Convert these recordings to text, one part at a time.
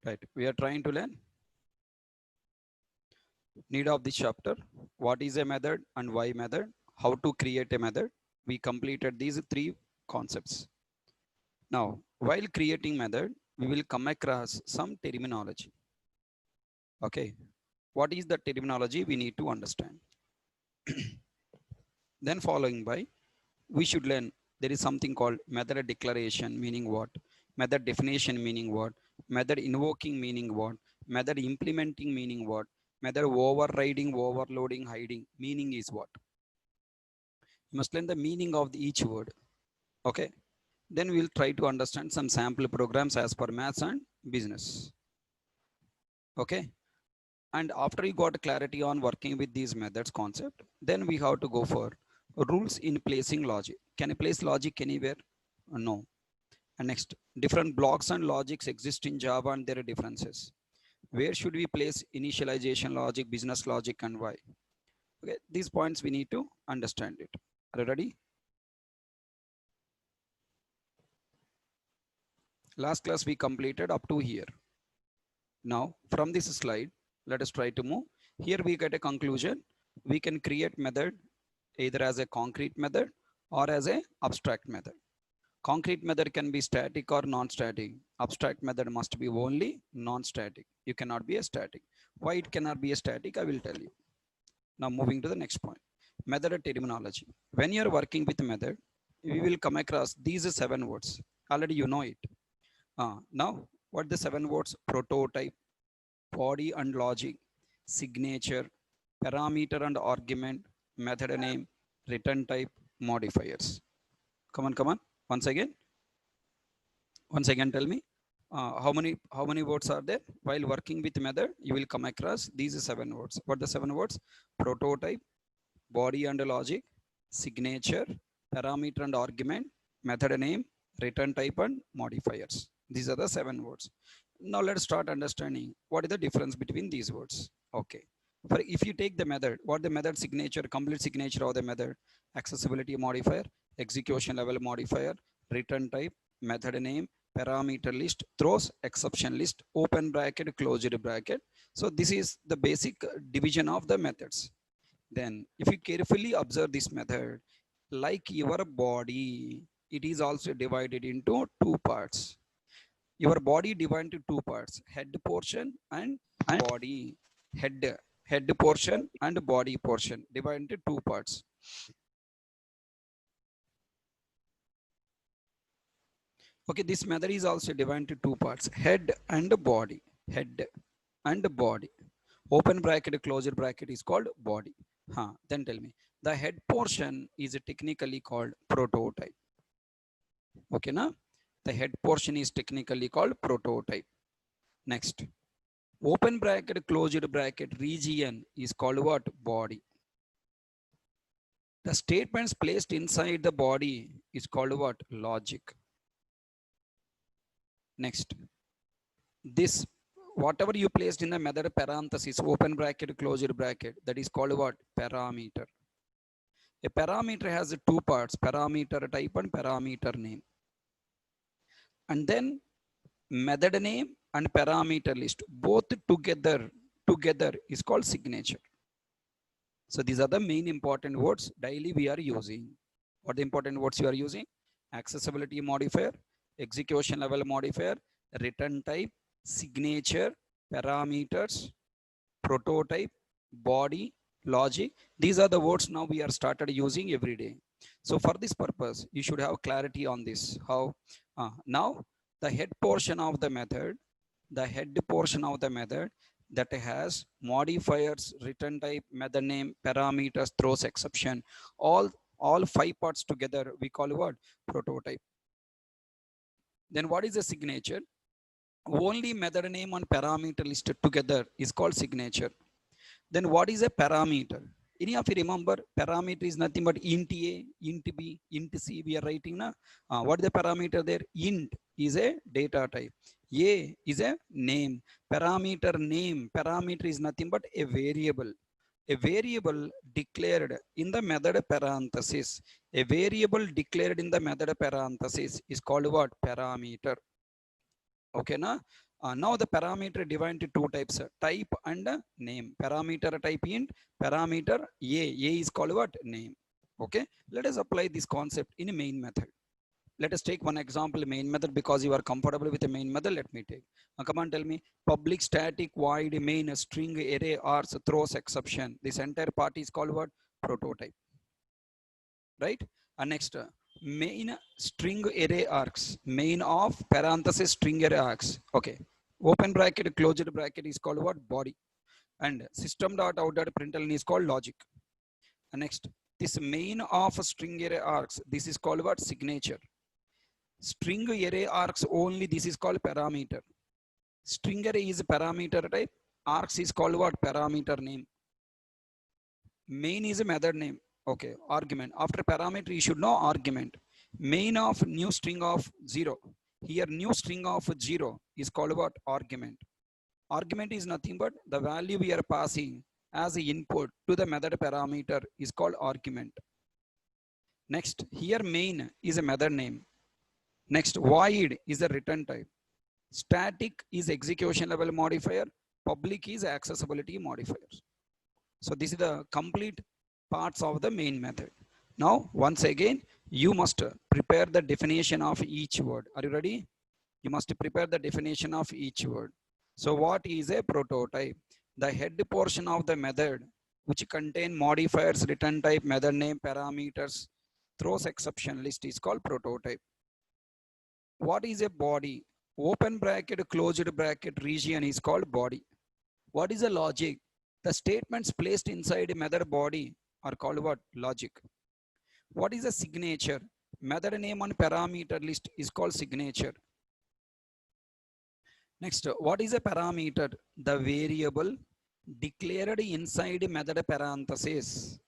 Right. We are trying to learn need of this chapter. What is a method and why method? How to create a method? We completed these three concepts. Now, while creating method, we will come across some terminology. Okay. What is the terminology we need to understand? Then following by, we should learn there is something called method declaration, meaning what? Method definition, meaning what? Method invoking, meaning what? Method implementing, meaning what? Method overriding, overloading, hiding, meaning is what? You must learn the meaning of each word. Okay. Then we'll try to understand some sample programs as per maths and business. Okay. And after you got clarity on working with these methods concept, then we have to go for rules in placing logic. Can you place logic anywhere? No. And next, different blocks and logics exist in Java and their differences. Where should we place initialization logic, business logic, and why? Okay, these points we need to understand it. Are you ready? Last class we completed up to here. Now, from this slide, let us try to move. Here we get a conclusion. We can create method either as a concrete method or as a abstract method. Concrete method can be static or non-static. Abstract method must be only non-static. You cannot be a static. Why it cannot be a static, I will tell you. Now moving to the next point. Method terminology. When you are working with method, we will come across these 7 words. Already you know it. Now, what the 7 words? Prototype, body and logic, signature, parameter and argument, method name, return type, modifiers. Come on. Once again tell me how many words are there while working with method. You will come across these 7 words. What the 7 words? Prototype, body and logic, signature, parameter and argument, method name, return type, and modifiers. These are the 7 words. Now let's start understanding what is the difference between these words. Okay, for if you take the method, what the method signature, complete signature of the method: accessibility modifier, execution level modifier, return type, method name, parameter list, throws, exception list, open bracket, closed bracket. So this is the basic division of the methods. Then if you carefully observe this method, like your body, it is also divided into 2 parts. Your body divided into 2 parts: head portion and body. Head portion and body portion divided into 2 parts. Okay, this method is also divided into 2 parts: head and body. Head and body. Open bracket, closed bracket is called body. Then tell me, the head portion is technically called prototype. Okay, now the head portion is technically called prototype. Next, open bracket, closed bracket region is called what? Body. The statements placed inside the body is called what? Logic. Next, this whatever you placed in the method parenthesis, open bracket, closed bracket, that is called what? Parameter. A parameter has 2 parts: parameter type and parameter name. And then method name and parameter list, both together is called signature. So these are the main important words daily we are using. What the important words you are using? Accessibility modifier, execution level modifier, return type, signature, parameters, prototype, body, logic. These are the words now we are started using every day. So for this purpose, you should have clarity on this. How? Now the head portion of the method, that has modifiers, return type, method name, parameters, throws, exception, all 5 parts together we call what? Prototype. Then what is a signature? Only method name and parameter listed together is called signature. Then what is a parameter? Any of you remember parameter is nothing but int a, int b, int c we are writing now. What is the parameter there? Int is a data type, a is a name. Parameter is nothing but a variable. A variable declared in the method parenthesis. A variable declared in the method parenthesis is called what? Parameter. Okay, na? Now the parameter divided into two types, type and name. Parameter type int, parameter A. A is called what? Name. Okay. Let us apply this concept in a main method. Let us take one example, main method, because you are comfortable with the main method. Let me take. Come on, tell me. Public static void main string array args throws exception. This entire part is called what? Prototype. Right? And next, main string array args. Main of parenthesis string array args. Okay. Open bracket, closed bracket is called what? Body. And system.out.println is called logic. And next, this main of string array args. This is called what? Signature. String array args only, this is called parameter. String array is parameter type. Args is called what? Parameter name. Main is a method name. Okay, argument. After parameter, you should know argument. Main of new string of 0. Here, new string of 0 is called what? Argument. Argument is nothing but the value we are passing as input to the method parameter is called argument. Next, here main is a method name. Next, void is a return type. Static is execution level modifier. Public is accessibility modifiers. So this is the complete parts of the main method. Now, once again, you must prepare the definition of each word. Are you ready? You must prepare the definition of each word. So what is a prototype? The head portion of the method, which contain modifiers, return type, method name, parameters, throws exception list, is called prototype. What is a body? Open bracket, closed bracket region is called body. What is a logic? The statements placed inside a method body are called what? Logic. What is a signature? Method name on parameter list is called signature. Next, what is a parameter? The variable declared inside method parenthesis.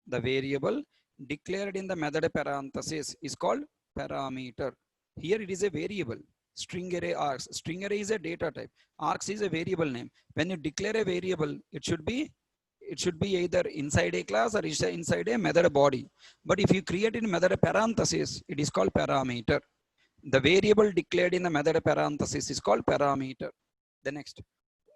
The variable declared in the method parenthesis is called parameter. Here it is a variable. String array args. String array is a data type. Args is a variable name. When you declare a variable, it should be either inside a class or inside a method body. But if you create in method parenthesis, it is called parameter. The variable declared in the method parenthesis is called parameter. The next,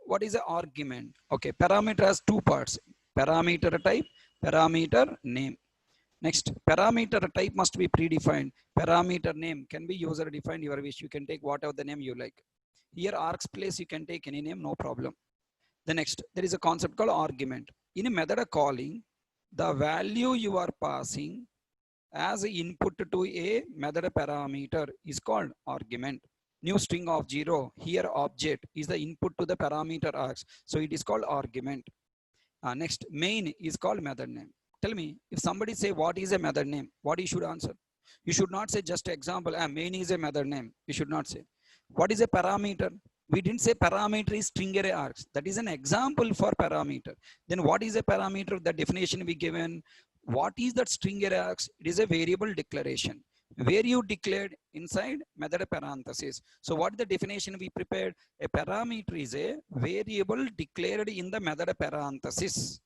what is the argument? Okay, parameter has two parts. Parameter type, parameter name. Next, parameter type must be predefined. Parameter name can be user defined, your wish. You can take whatever the name you like. Here, args place, you can take any name, no problem. The next, there is a concept called argument. In a method calling, the value you are passing as input to a method parameter is called argument. New string of 0, here object is the input to the parameter args. So it is called argument. Next, main is called method name. Tell me, if somebody say what is a method name, what you should answer? You should not say just example, main is a method name. You should not say. What is a parameter? We didn't say parameter is string array args. That is an example for parameter. Then what is a parameter? The definition we given. What is that string array args? It is a variable declaration where you declared inside method parenthesis. So what is the definition we prepared? A parameter is a variable declared in the method parenthesis.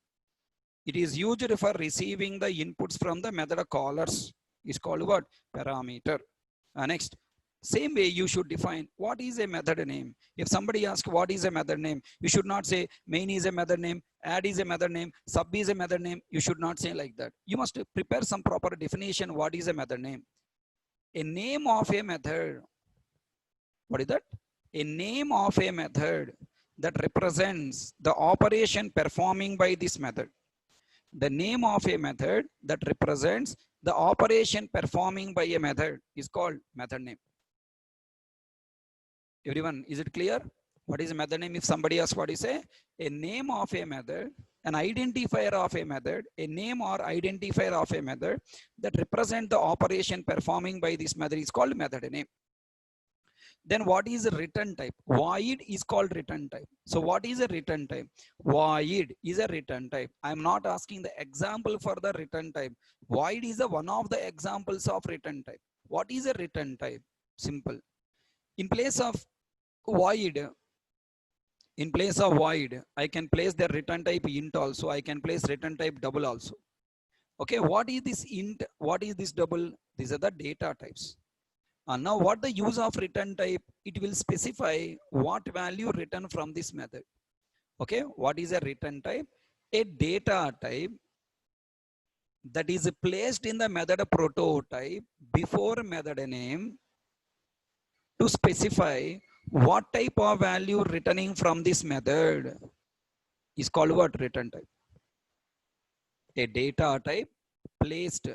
It is used for receiving the inputs from the method callers. Is called what? Parameter. Next, same way you should define what is a method name. If somebody asks what is a method name, you should not say main is a method name, add is a method name, sub is a method name. You should not say like that. You must prepare some proper definition. What is a method name? A name of a method. What is that? A name of a method that represents the operation performing by this method. The name of a method that represents the operation performing by a method is called method name. Everyone, is it clear? What is a method name? If somebody asks what is a name of a method, an identifier of a method, a name or identifier of a method that represent the operation performing by this method is called method name. Then what is a return type? Void is called return type. So what is a return type? Void is a return type. I am not asking the example for the return type. Void is one of the examples of return type. What is a return type? Simple. In place of void, I can place the return type int also. I can place return type double also. Okay, what is this int? What is this double? These are the data types. Now what the use of return type? It will specify what value return from this method. Okay, what is a return type? A data type that is placed in the method prototype before method name to specify what type of value returning from this method is called what? Return type. A data type placed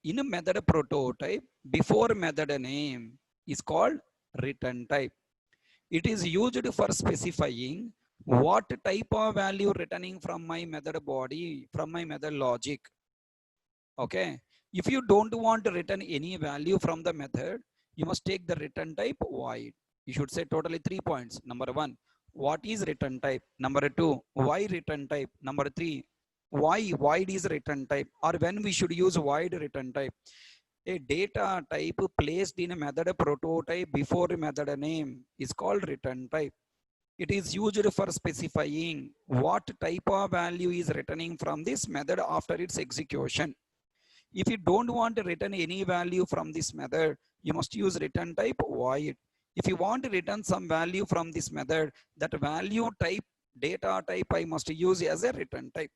in a method prototype before method name is called return type. It is used for specifying what type of value returning from my method body, from my method logic. Okay. If you don't want to return any value from the method, you must take the return type void. You should say totally 3 points. Number one, what is return type? Number two, why return type? Number three, why void is return type, or when we should use void return type. A data type placed in a method prototype before method name is called return type. It is used for specifying what type of value is returning from this method after its execution. If you don't want to return any value from this method, you must use return type void. If you want to return some value from this method, that value type, data type, I must use as a return type.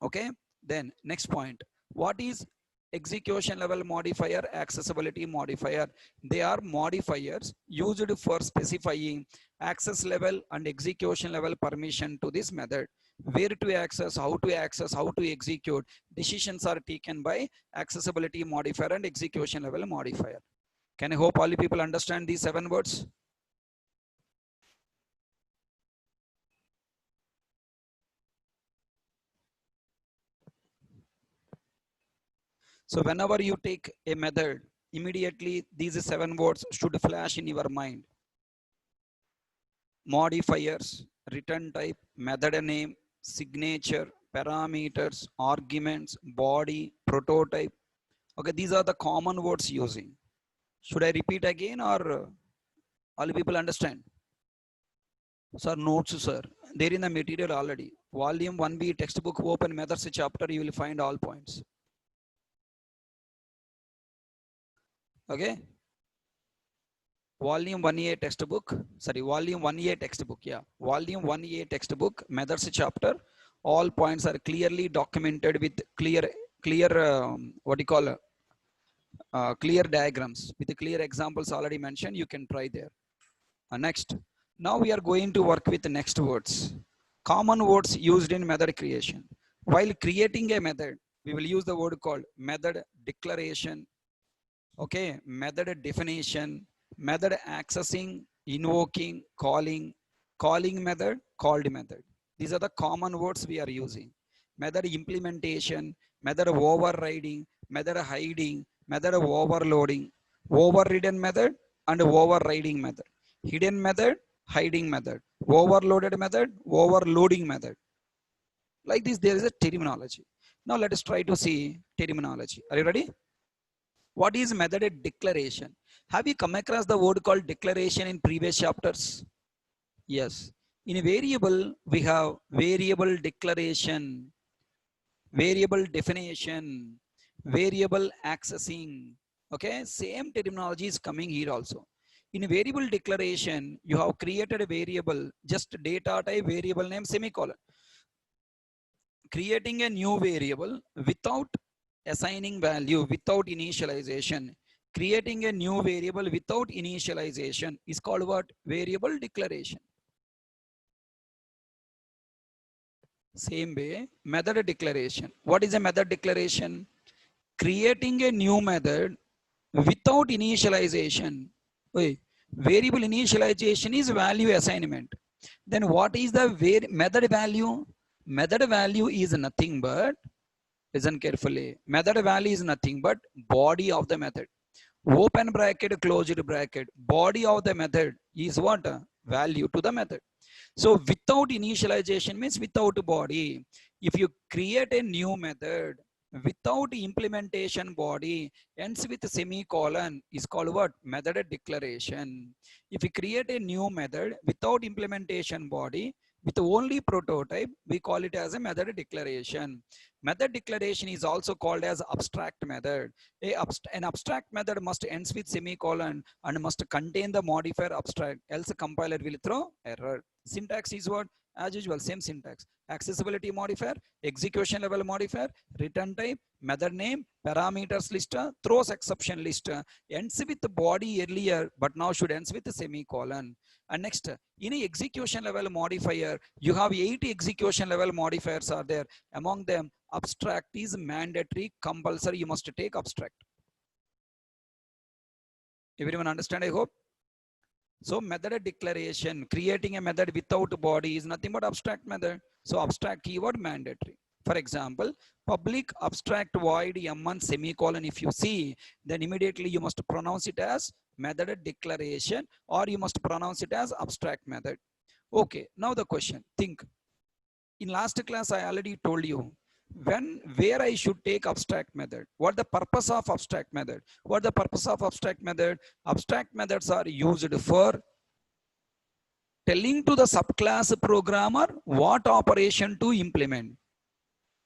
Okay, then next point. What is execution level modifier, accessibility modifier? They are modifiers used for specifying access level and execution level permission to this method. Where to access, how to execute. Decisions are taken by accessibility modifier and execution level modifier. Can I hope all you people understand these 7 words? So whenever you take a method, immediately these 7 words should flash in your mind. Modifiers, return type, method name, signature, parameters, arguments, body, prototype. Okay, these are the common words using. Should I repeat again, or all people understand? Sir, notes, sir. They're in the material already. Volume 1B textbook open methods chapter, you will find all points. Okay. Volume 1A textbook, sorry, volume 1A textbook, yeah. Volume 1A textbook, methods chapter, all points are clearly documented with clear, what do you call, clear diagrams with clear examples already mentioned. You can try there. Next, now we are going to work with the next words. Common words used in method creation. While creating a method, we will use the word called method declaration, okay, method definition, method accessing, invoking, calling method, called method. These are the common words we are using. Method implementation, method overriding, method hiding, method overloading, overridden method and overriding method, hidden method, hiding method, overloaded method, overloading method. Like this, there is a terminology. Now let us try to see terminology. Are you ready? What is method declaration? Have you come across the word called declaration in previous chapters? Yes. In a variable, we have variable declaration, variable definition, variable accessing. Okay, same terminology is coming here also. In a variable declaration, you have created a variable, just data type, variable name, semicolon. Creating a new variable without assigning value, without initialization. Creating a new variable without initialization is called what? Variable declaration. Same way, method declaration. What is a method declaration? Creating a new method without initialization. Wait, variable initialization is value assignment. Then what is the method value? Method value is nothing but, listen carefully, method value is nothing but body of the method. Open bracket, closed bracket. Body of the method is what? Value to the method. So without initialization means without body. If you create a new method without implementation body, ends with semicolon, is called what? Method declaration. If you create a new method without implementation body, with only prototype, we call it as a method declaration. Method declaration is also called as abstract method. An abstract method must ends with semicolon and must contain the modifier abstract, else compiler will throw error. Syntax is what? As usual, same syntax. Accessibility modifier, execution level modifier, return type, method name, parameters list, throws exception list, ends with the body earlier, but now should ends with a semicolon. And next, in a execution level modifier, you have 8 execution level modifiers are there. Among them, abstract is mandatory, compulsory. You must take abstract. Everyone understand, I hope? So method declaration, creating a method without body is nothing but abstract method. So abstract keyword mandatory. For example, public abstract void M1 semicolon. If you see, then immediately you must pronounce it as method declaration, or you must pronounce it as abstract method. Okay, now the question, think. In last class, I already told you where I should take abstract method. What the purpose of abstract method? What the purpose of abstract method? Abstract methods are used for telling to the subclass programmer what operation to implement.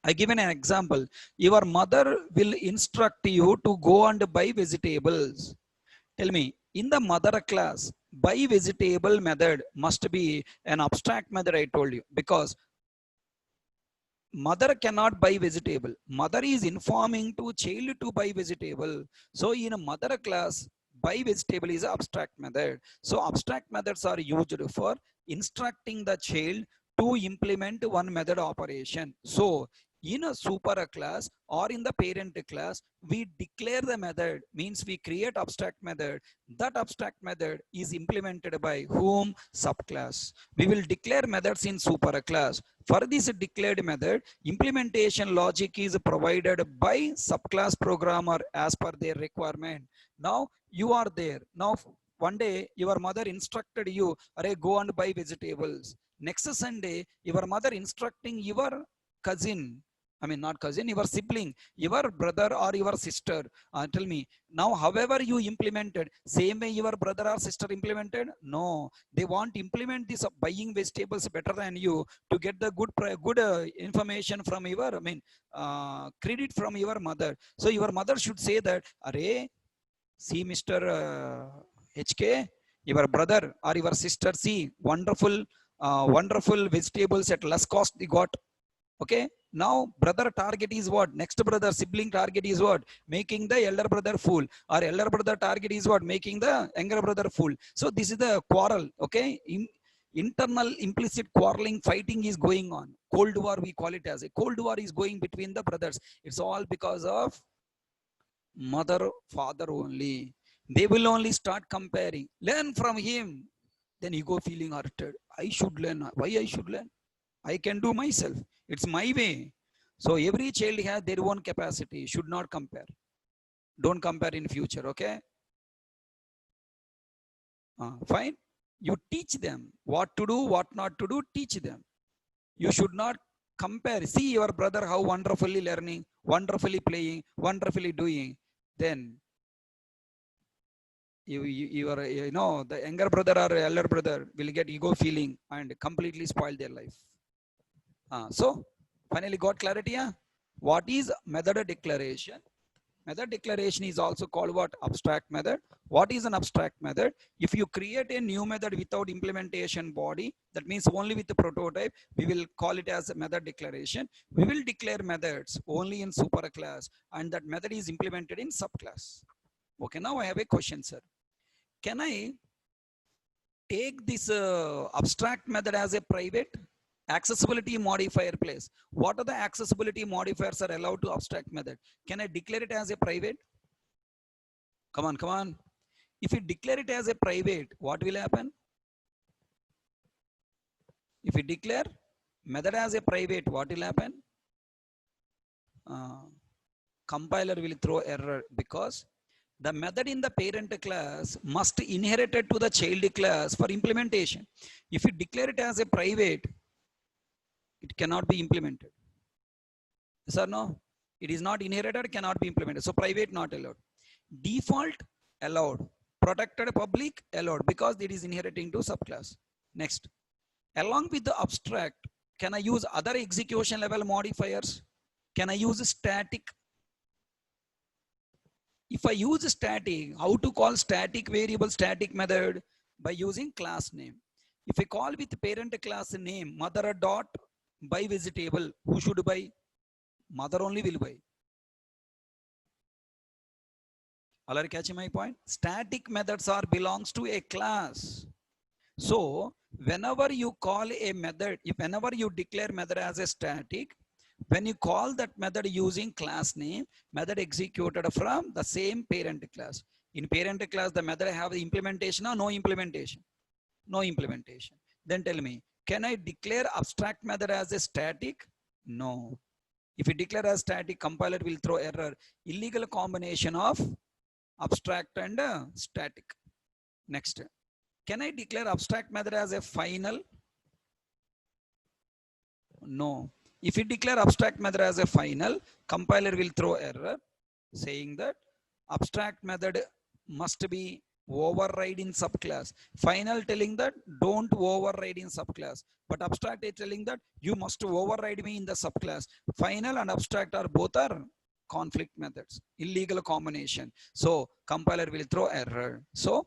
I given an example. Your mother will instruct you to go and buy vegetables. Tell me, in the mother class, buy vegetable method must be an abstract method, I told you, because mother cannot buy vegetable. Mother is informing to child to buy vegetable. So in a mother class, buy vegetable is abstract method. So abstract methods are used for instructing the child to implement one method operation. So in a super class or in the parent class, we declare the method, means we create abstract method. That abstract method is implemented by whom? Subclass. We will declare methods in super class. For this declared method, implementation logic is provided by subclass programmer as per their requirement. Now you are there. Now one day your mother instructed you, "Arey, go and buy vegetables." Next Sunday, your mother instructing your cousin, I mean not cousin, your sibling, your brother or your sister. Tell me, now however you implemented, same way your brother or sister implemented? No, they want to implement this buying vegetables better than you to get the good information from your, credit from your mother. So your mother should say that, "Arey, see Mr. HK, your brother or your sister, see wonderful vegetables at less cost they got." Okay, now brother target is what? Next brother sibling target is what? Making the elder brother fool. Or elder brother target is what? Making the younger brother fool. So this is the quarrel. Okay, internal implicit quarreling, fighting is going on. Cold war, we call it as a cold war is going between the brothers. It's all because of mother, father only. They will only start comparing. Learn from him. Then ego feeling hurted. I should learn. Why I should learn? I can do myself. It's my way. So every child has their own capacity. Should not compare. Don't compare in future. Okay. Fine. You teach them what to do, what not to do. Teach them. You should not compare. See your brother how wonderfully learning, wonderfully playing, wonderfully doing. Then the younger brother or elder brother will get ego feeling and completely spoil their life. So finally got clarity. Yeah? What is method declaration? Method declaration is also called what? Abstract method. What is an abstract method? If you create a new method without implementation body, that means only with the prototype, we will call it as a method declaration. We will declare methods only in super class, and that method is implemented in subclass. Okay, now I have a question, sir. Can I take this abstract method as a private? Accessibility modifier place. What are the accessibility modifiers are allowed to abstract method? Can I declare it as a private? Come on, come on. If you declare it as a private, what will happen? If you declare method as a private, what will happen? Compiler will throw error because the method in the parent class must inherited to the child class for implementation. If you declare it as a private, it cannot be implemented. Yes or no? It is not inherited, cannot be implemented. So private not allowed. Default allowed. Protected public allowed because it is inheriting to subclass. Next, along with the abstract, can I use other execution level modifiers? Can I use static? If I use static, how to call static variable static method? By using class name. If I call with parent class name, mother dot buy vegetable, who should buy? Mother only will buy. All are catching my point? Static methods are belongs to a class. So whenever you call a method, whenever you declare method as a static, when you call that method using class name, method executed from the same parent class. In parent class, the method have the implementation or no implementation? No implementation. Then tell me, can I declare abstract method as a static? No. If you declare as static, compiler will throw error. Illegal combination of abstract and static. Next. Can I declare abstract method as a final? No. If you declare abstract method as a final, compiler will throw error saying that abstract method must be override in subclass. Final telling that don't override in subclass. But abstract is telling that you must override me in the subclass. Final and abstract are both are conflict methods, illegal combination. So compiler will throw error. So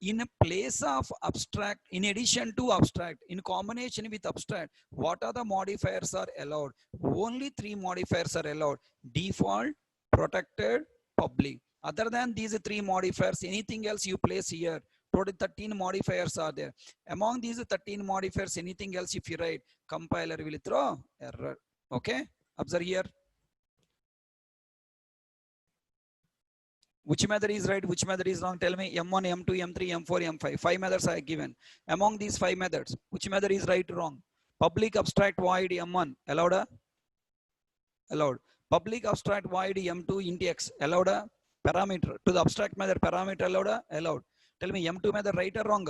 in place of abstract, in addition to abstract, in combination with abstract, what are the modifiers are allowed? Only 3 modifiers are allowed: default, protected, public. Other than these 3 modifiers, anything else you place here, total 13 modifiers are there. Among these 13 modifiers, anything else if you write, compiler will throw error. Okay, observe here. Which method is right, which method is wrong? Tell me. M1, M2, M3, M4, M5. 5 methods are given. Among these 5 methods, which method is right or wrong? Public abstract void M1, allowed? Allowed. Public abstract void M2 int x, allowed? Parameter. To the abstract method, parameter allowed? Allowed. Tell me, M2 method right or wrong?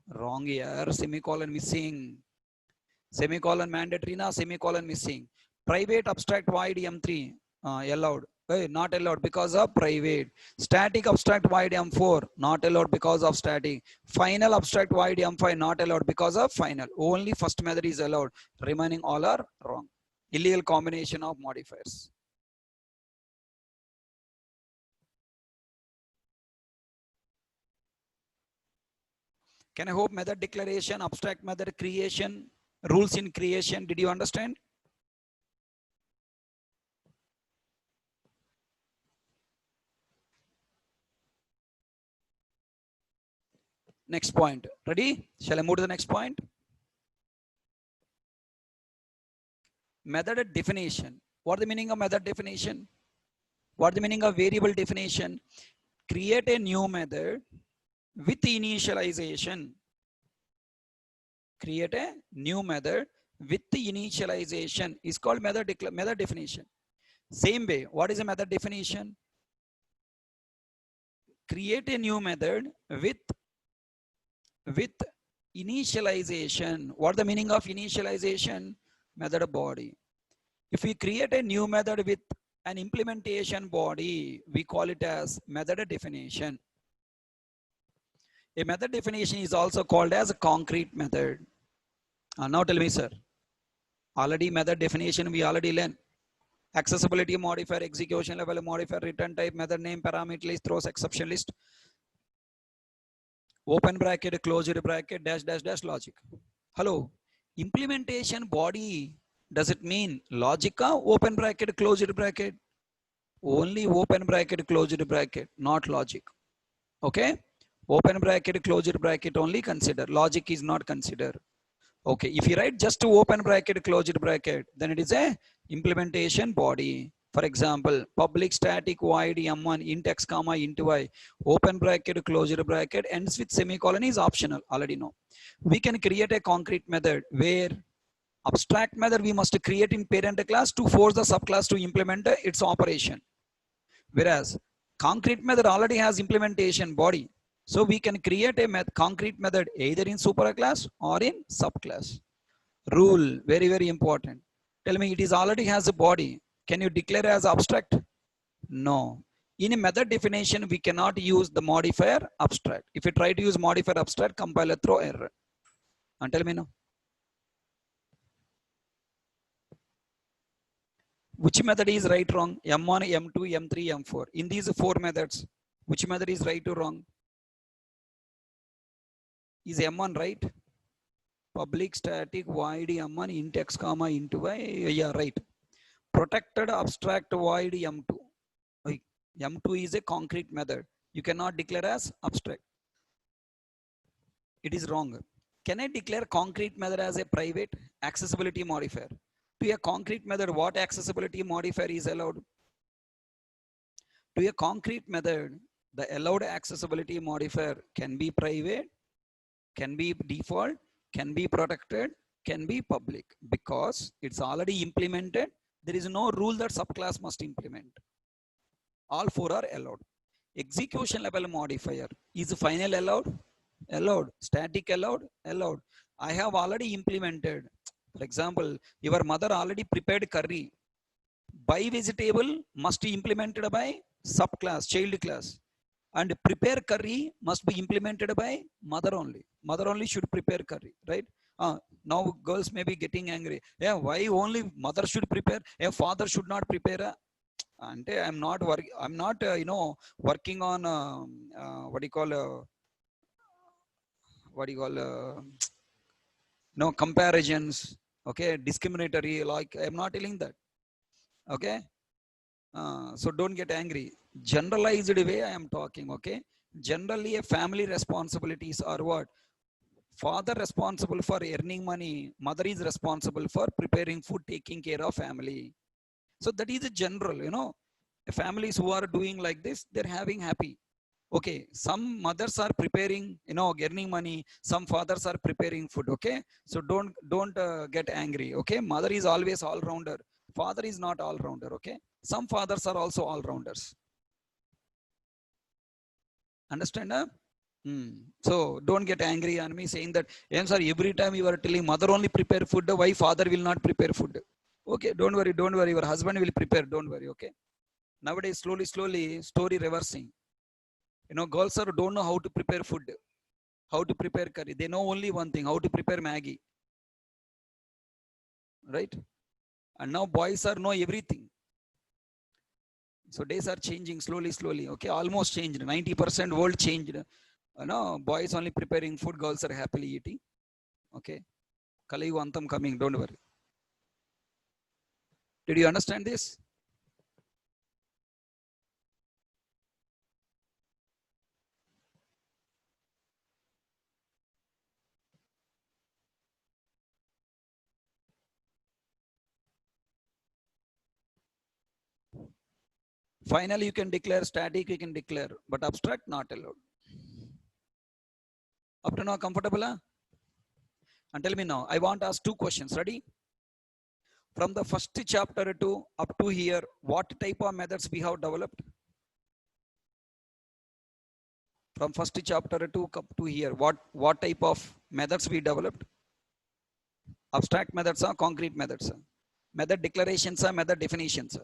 Wrong here. Semicolon missing. Semicolon mandatory na, semicolon missing. Private abstract void M3, allowed. Not allowed because of private. Static abstract void M4, not allowed because of static. Final abstract void M5, not allowed because of final. Only first method is allowed. Remaining all are wrong. Illegal combination of modifiers. Can I hope method declaration, abstract method creation, rules in creation? Did you understand? Next point. Ready? Shall I move to the next point? Method definition. What is the meaning of method definition? What is the meaning of variable definition? Create a new method with initialization. Create a new method with the initialization is called method definition. Same way, what is a method definition? Create a new method with initialization. What is the meaning of initialization? Method body. If we create a new method with an implementation body, we call it as method definition. A method definition is also called as a concrete method. Now tell me, sir. Already method definition we already learned. Accessibility modifier, execution level modifier, return type, method name, parameter list, throws exception list, open bracket, closed bracket, dash, dash, dash, logic. Hello, implementation body, does it mean logic or open bracket, closed bracket? Only open bracket, closed bracket, not logic. Okay, open bracket, closed bracket only consider. Logic is not considered. Okay, if you write just to open bracket, closed bracket, then it is a implementation body. For example, public static void M1 int x comma int y, open bracket, closed bracket, ends with semicolon is optional, already know. We can create a concrete method where abstract method we must create in parent class to force the subclass to implement its operation. Whereas concrete method already has implementation body. So we can create a concrete method either in superclass or in subclass. Rule, very, very important. Tell me, it is already has a body. Can you declare as abstract? No. In a method definition, we cannot use the modifier abstract. If you try to use modifier abstract, compiler throw error. And tell me now. Which method is right, wrong? M1, M2, M3, M4. In these four methods, which method is right or wrong? Is M1 right? Public static void M1 int x comma into y. Yeah, right. Protected abstract void M2. M2 is a concrete method. You cannot declare as abstract. It is wrong. Can I declare concrete method as a private accessibility modifier? To a concrete method, what accessibility modifier is allowed? To a concrete method, the allowed accessibility modifier can be private, can be default, can be protected, can be public, because it's already implemented. There is no rule that subclass must implement. All four are allowed. Execution level modifier is final allowed, allowed. Static allowed, allowed. I have already implemented. For example, your mother already prepared curry. By vegetable must be implemented by subclass, child class. And prepare curry must be implemented by mother only. Mother only should prepare curry, right? Now girls may be getting angry. Yeah, why only mother should prepare? A father should not prepare. And I'm not working. I'm not, working on what do you call? What do you call? No comparisons. Okay, discriminatory. Like I'm not telling that. Okay, so don't get angry. Generalized way I am talking. Okay, generally a family responsibilities are what? Father responsible for earning money, mother is responsible for preparing food, taking care of family. So that is a general, families who are doing like this, they're having happy. Okay, some mothers are preparing, earning money, some fathers are preparing food. Okay, so don't get angry. Okay, mother is always all rounder, father is not all rounder. Okay, some fathers are also all rounders. Understand? So don't get angry on me saying that, sir, every time you are telling mother only prepare food, why father will not prepare food? Okay, don't worry, your husband will prepare, don't worry. Okay, nowadays slowly story reversing. Girls are don't know how to prepare food, how to prepare curry. They know only one thing, how to prepare Maggie, right? And now boys are know everything. So days are changing slowly. Okay, almost changed. 90% world changed. Boys only preparing food, girls are happily eating. Okay, Kaliyu Antam coming, don't worry. Did you understand this? Finally, you can declare static, you can declare, but abstract not allowed. Up to now, comfortable? Huh? And tell me now, I want to ask two questions. Ready? From the first chapter to up to here, what type of methods we have developed? From first chapter to up to here, what type of methods we developed? Abstract methods or concrete methods? Method declarations or method definitions?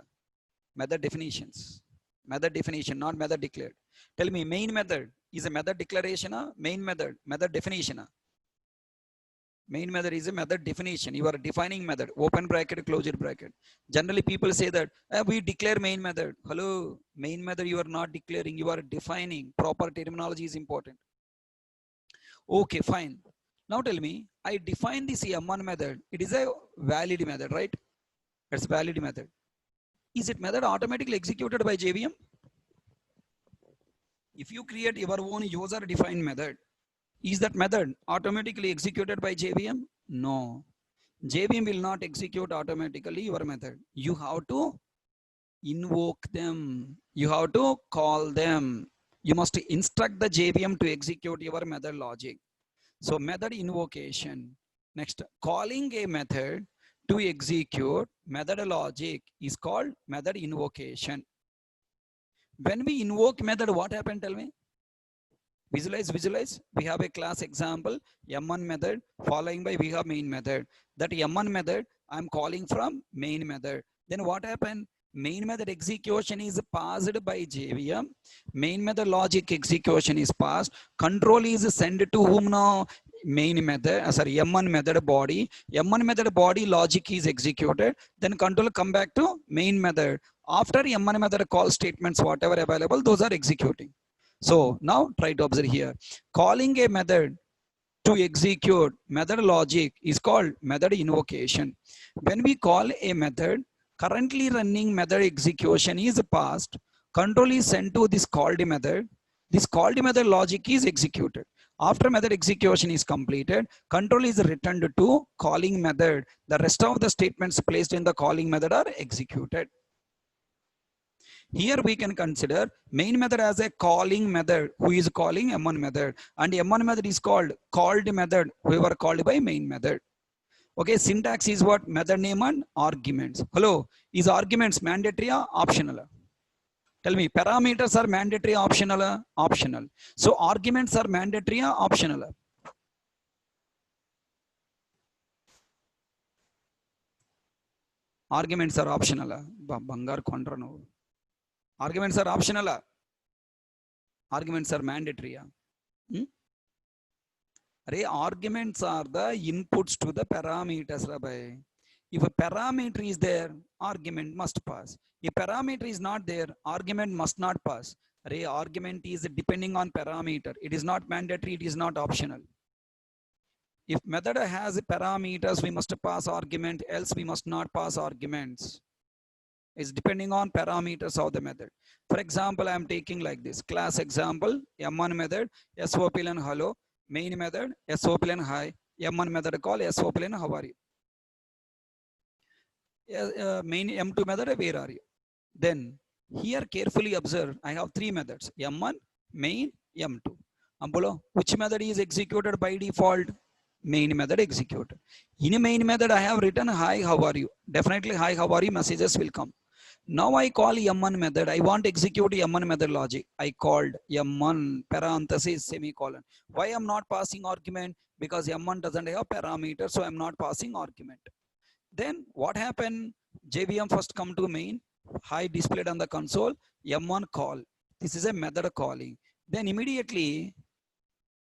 Method definitions. Method definition, not method declared. Tell me, main method is a method declaration or main method definition? Main method is a method definition. You are defining method, open bracket, closure bracket. Generally, people say that we declare main method. Hello, main method you are not declaring, you are defining. Proper terminology is important. Okay, fine. Now tell me, I define this M1 method. It is a valid method, right? It's valid method. Is it method automatically executed by JVM? If you create your own user defined method, is that method automatically executed by JVM? No. JVM will not execute automatically your method. You have to invoke them. You have to call them. You must instruct the JVM to execute your method logic. So method invocation. Next, calling a method to execute method logic is called method invocation. When we invoke method, what happened? Tell me. Visualize. We have a class example, M1 method, following by we have main method. That M1 method, I'm calling from main method. Then what happened? Main method execution is passed by JVM. Main method logic execution is passed. Control is sent to whom now? main method, sorry, M1 method body. M1 method body logic is executed. Then control come back to main method. After M1 method call statements, whatever available, those are executing. So now try to observe here. Calling a method to execute method logic is called method invocation. When we call a method, currently running method execution is passed. Control is sent to this called method. This called method logic is executed. After method execution is completed, control is returned to calling method. The rest of the statements placed in the calling method are executed. Here we can consider main method as a calling method who is calling M1 method, and M1 method is called method whoever called by main method. Okay, syntax is what? Method name and arguments. Hello, is arguments mandatory or optional? Tell me, parameters are mandatory or optional? Optional. So arguments are mandatory or optional? Arguments are optional. Bangar kontra no. Arguments are optional. Arguments are mandatory. Hmm? Arguments are the inputs to the parameters. If a parameter is there, argument must pass. If parameter is not there, argument must not pass. Argument is depending on parameter. It is not mandatory, it is not optional. If method has parameters, we must pass argument, else we must not pass arguments. It's depending on parameters of the method. For example, I am taking like this class example, M1 method, SOPLN hello, main method, SOPLN hi, M1 method call, SOPLN how are you? Main M2 method, where are you? Then here carefully observe, I have three methods, M1, main, M2. Below, which method is executed by default? Main method executed. In a main method, I have written hi, how are you? Definitely hi, how are you messages will come. Now I call M1 method. I want to execute M1 method logic. I called M1 parenthesis semicolon. Why I'm not passing argument? Because M1 doesn't have parameter, so I'm not passing argument. Then what happened? JVM first come to main. Hi displayed on the console. M1 call. This is a method calling. Then immediately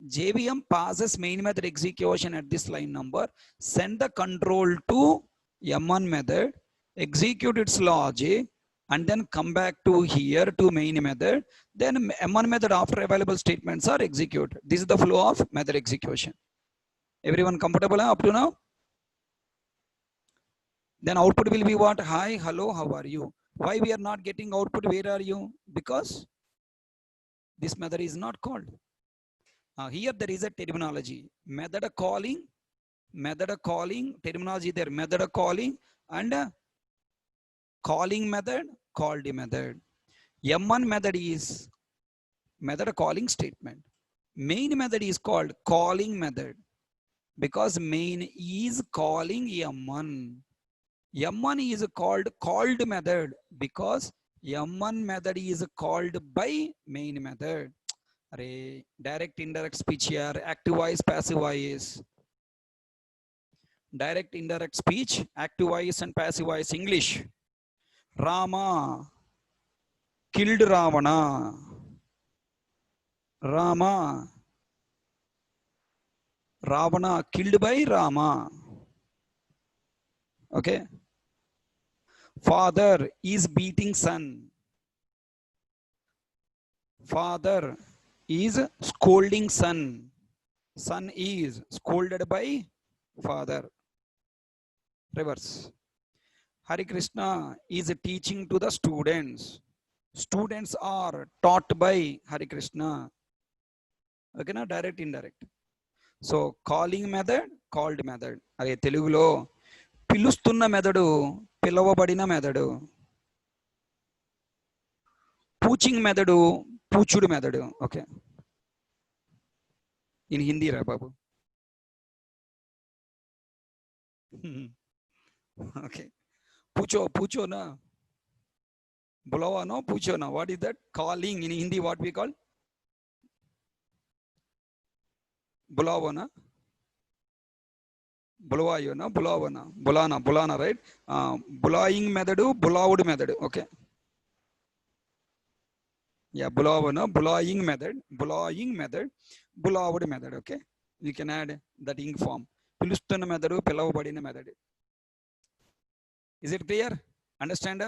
JVM passes main method execution at this line number. Send the control to M1 method. Execute its logic and then come back to here to main method. Then M1 method after available statements are executed. This is the flow of method execution. Everyone comfortable up to now? Then output will be what? Hi, hello, how are you? Why we are not getting output? Where are you? Because this method is not called. Here there is a terminology. Method calling terminology there. Method calling and calling method, called method. M1 method is method calling statement. Main method is called calling method because main is calling M1. M1 is called method because M1 method is called by main method. Direct indirect speech here, active voice, passive voice. Direct indirect speech, active voice and passive voice. English. Rama killed Ravana. Ravana killed by Rama. Okay. Father is beating son. Father is scolding son. Son is scolded by father. Reverse. Hare Krishna is teaching to the students. Students are taught by Hare Krishna. Okay, na direct, indirect. So calling method, called method. Are Telugulo పిలుస్తున్న method, పిలవబడిన method. పూచింగ్ method, పూచుడు method. Okay, in Hindi రా బాబు. Okay, పూచో na, bulawa no, pucho na. What is that? Calling in Hindi, what we call? Bulawa na, bulawayo na, bulawa na, bulana, right? Bulawing method, bulawud method. Okay. Yeah, bulawa na, bulawing method, bulawud method. Okay. You can add that ing form. పిలుస్తున్న method, పిలవబడిన method. Is it clear? Understand?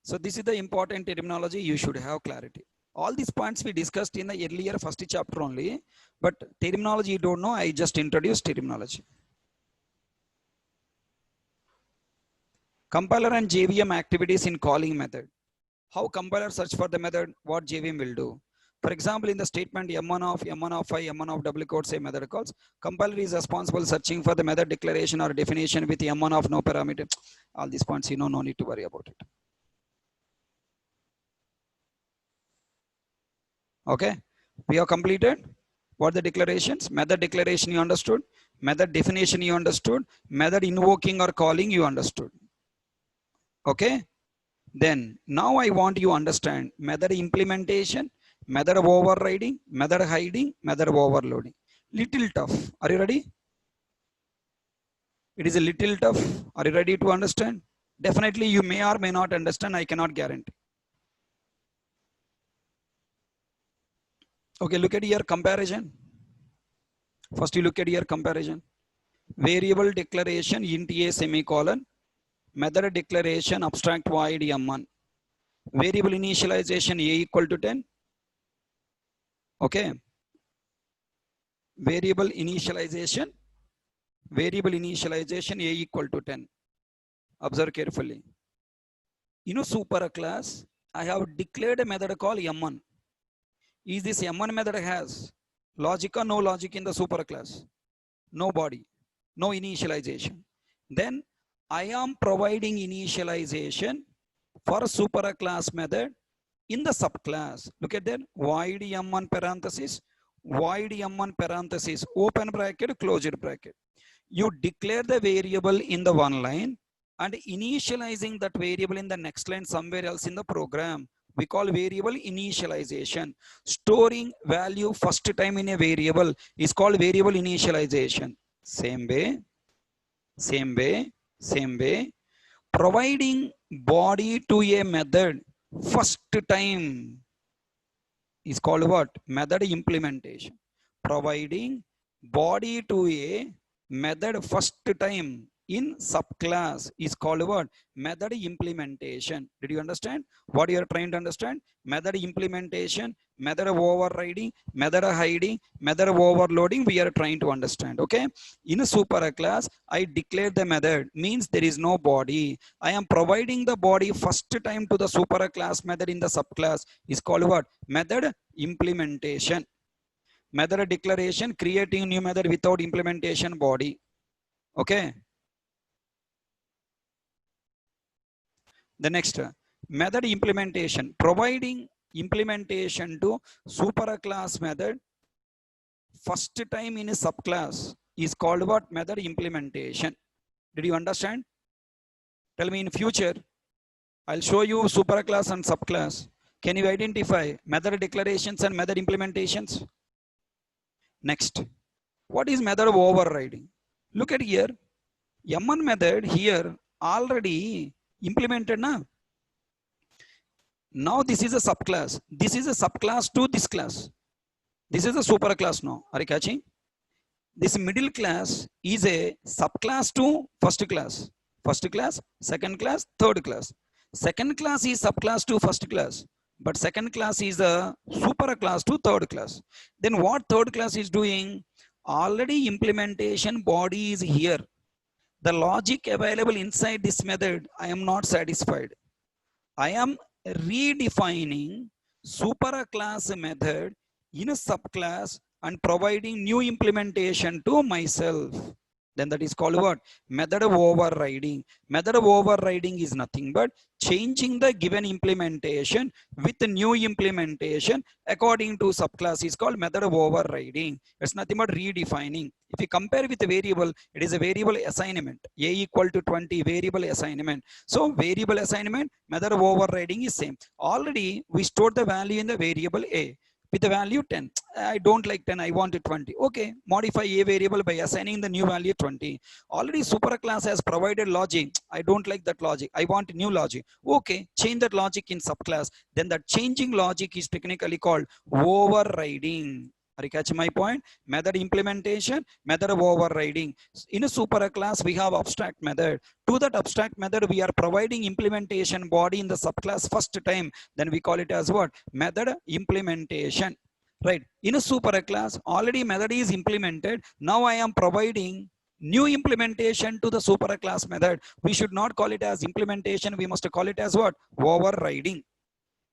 So this is the important terminology. You should have clarity. All these points we discussed in the earlier first chapter only, but terminology you don't know. I just introduced terminology. Compiler and JVM activities in calling method. How compiler search for the method, what JVM will do. For example, in the statement M1 of I, M1 of double quote say method calls, compiler is responsible searching for the method declaration or definition with M1 of no parameter. All these points, you know, no need to worry about it. Okay, we have completed. What the declarations? Method declaration you understood, method definition you understood, method invoking or calling you understood. Okay, then now I want you understand method implementation, method of overriding, method hiding, method of overloading. Little tough. Are you ready? It is a little tough. Are you ready to understand? Definitely you may or may not understand. I cannot guarantee. Okay, look at your comparison. First you look at your comparison. Variable declaration int a semicolon, method declaration abstract void m1. Variable initialization a equal to 10. Okay. Variable initialization a equal to 10. Observe carefully. You know, super class, I have declared a method called m1. Is this m1 method has logic or no logic in the super class? No body, no initialization. Then I am providing initialization for a super class method in the subclass. Look at that, void m1 parenthesis, void m1 parenthesis, open bracket, closure bracket. You declare the variable in the one line and initializing that variable in the next line somewhere else in the program. We call variable initialization. Storing value first time in a variable is called variable initialization. Same way, providing body to a method first time is called what? Method implementation. Providing body to a method first time in subclass is called what? Method implementation. Did you understand what you are trying to understand? Method implementation, method of overriding, method of hiding, method of overloading, we are trying to understand. Okay, in a super class I declare the method, means there is no body. I am providing the body first time to the super class method in the subclass is called what? Method implementation. Method declaration, creating new method without implementation body. Okay, the next method implementation, providing implementation to super class method first time in a subclass is called what? Method implementation. Did you understand? Tell me in future, I'll show you super class and subclass. Can you identify method declarations and method implementations? Next, what is method of overriding? Look at here, M1 method here already implemented now. Now this is a subclass. This is a subclass to this class. This is a super class now. Are you catching? This middle class is a subclass to first class. First class, second class, third class. Second class is subclass to first class, but second class is a super class to third class. Then what third class is doing? Already implementation body is here. The logic available inside this method, I am not satisfied. I am redefining super class method in a subclass and providing new implementation to myself. Then that is called what? Method of overriding. Method of overriding is nothing but changing the given implementation with the new implementation according to subclass is called method of overriding. It's nothing but redefining. If you compare with a variable, it is a variable assignment. A equal to 20 variable assignment. So variable assignment, method of overriding is same. Already we stored the value in the variable A. with the value 10. I don't like 10, I want 20. Okay, modify a variable by assigning the new value 20. Already superclass has provided logic. I don't like that logic. I want new logic. Okay, change that logic in subclass. Then that changing logic is technically called overriding. Are you catching my point? Method implementation, method of overriding. In a superclass, we have abstract method. To that abstract method, we are providing implementation body in the subclass first time. Then we call it as what? Method implementation. Right. In a superclass, already method is implemented. Now I am providing new implementation to the superclass method. We should not call it as implementation. We must call it as what? Overriding.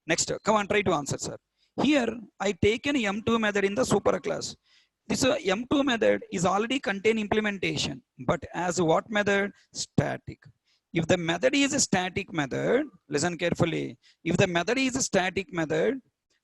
Next, come on, try to answer, sir. Here, I take an M2 method in the superclass. This M2 method is already contain implementation, but as what method? Static. If the method is a static method, listen carefully. If the method is a static method,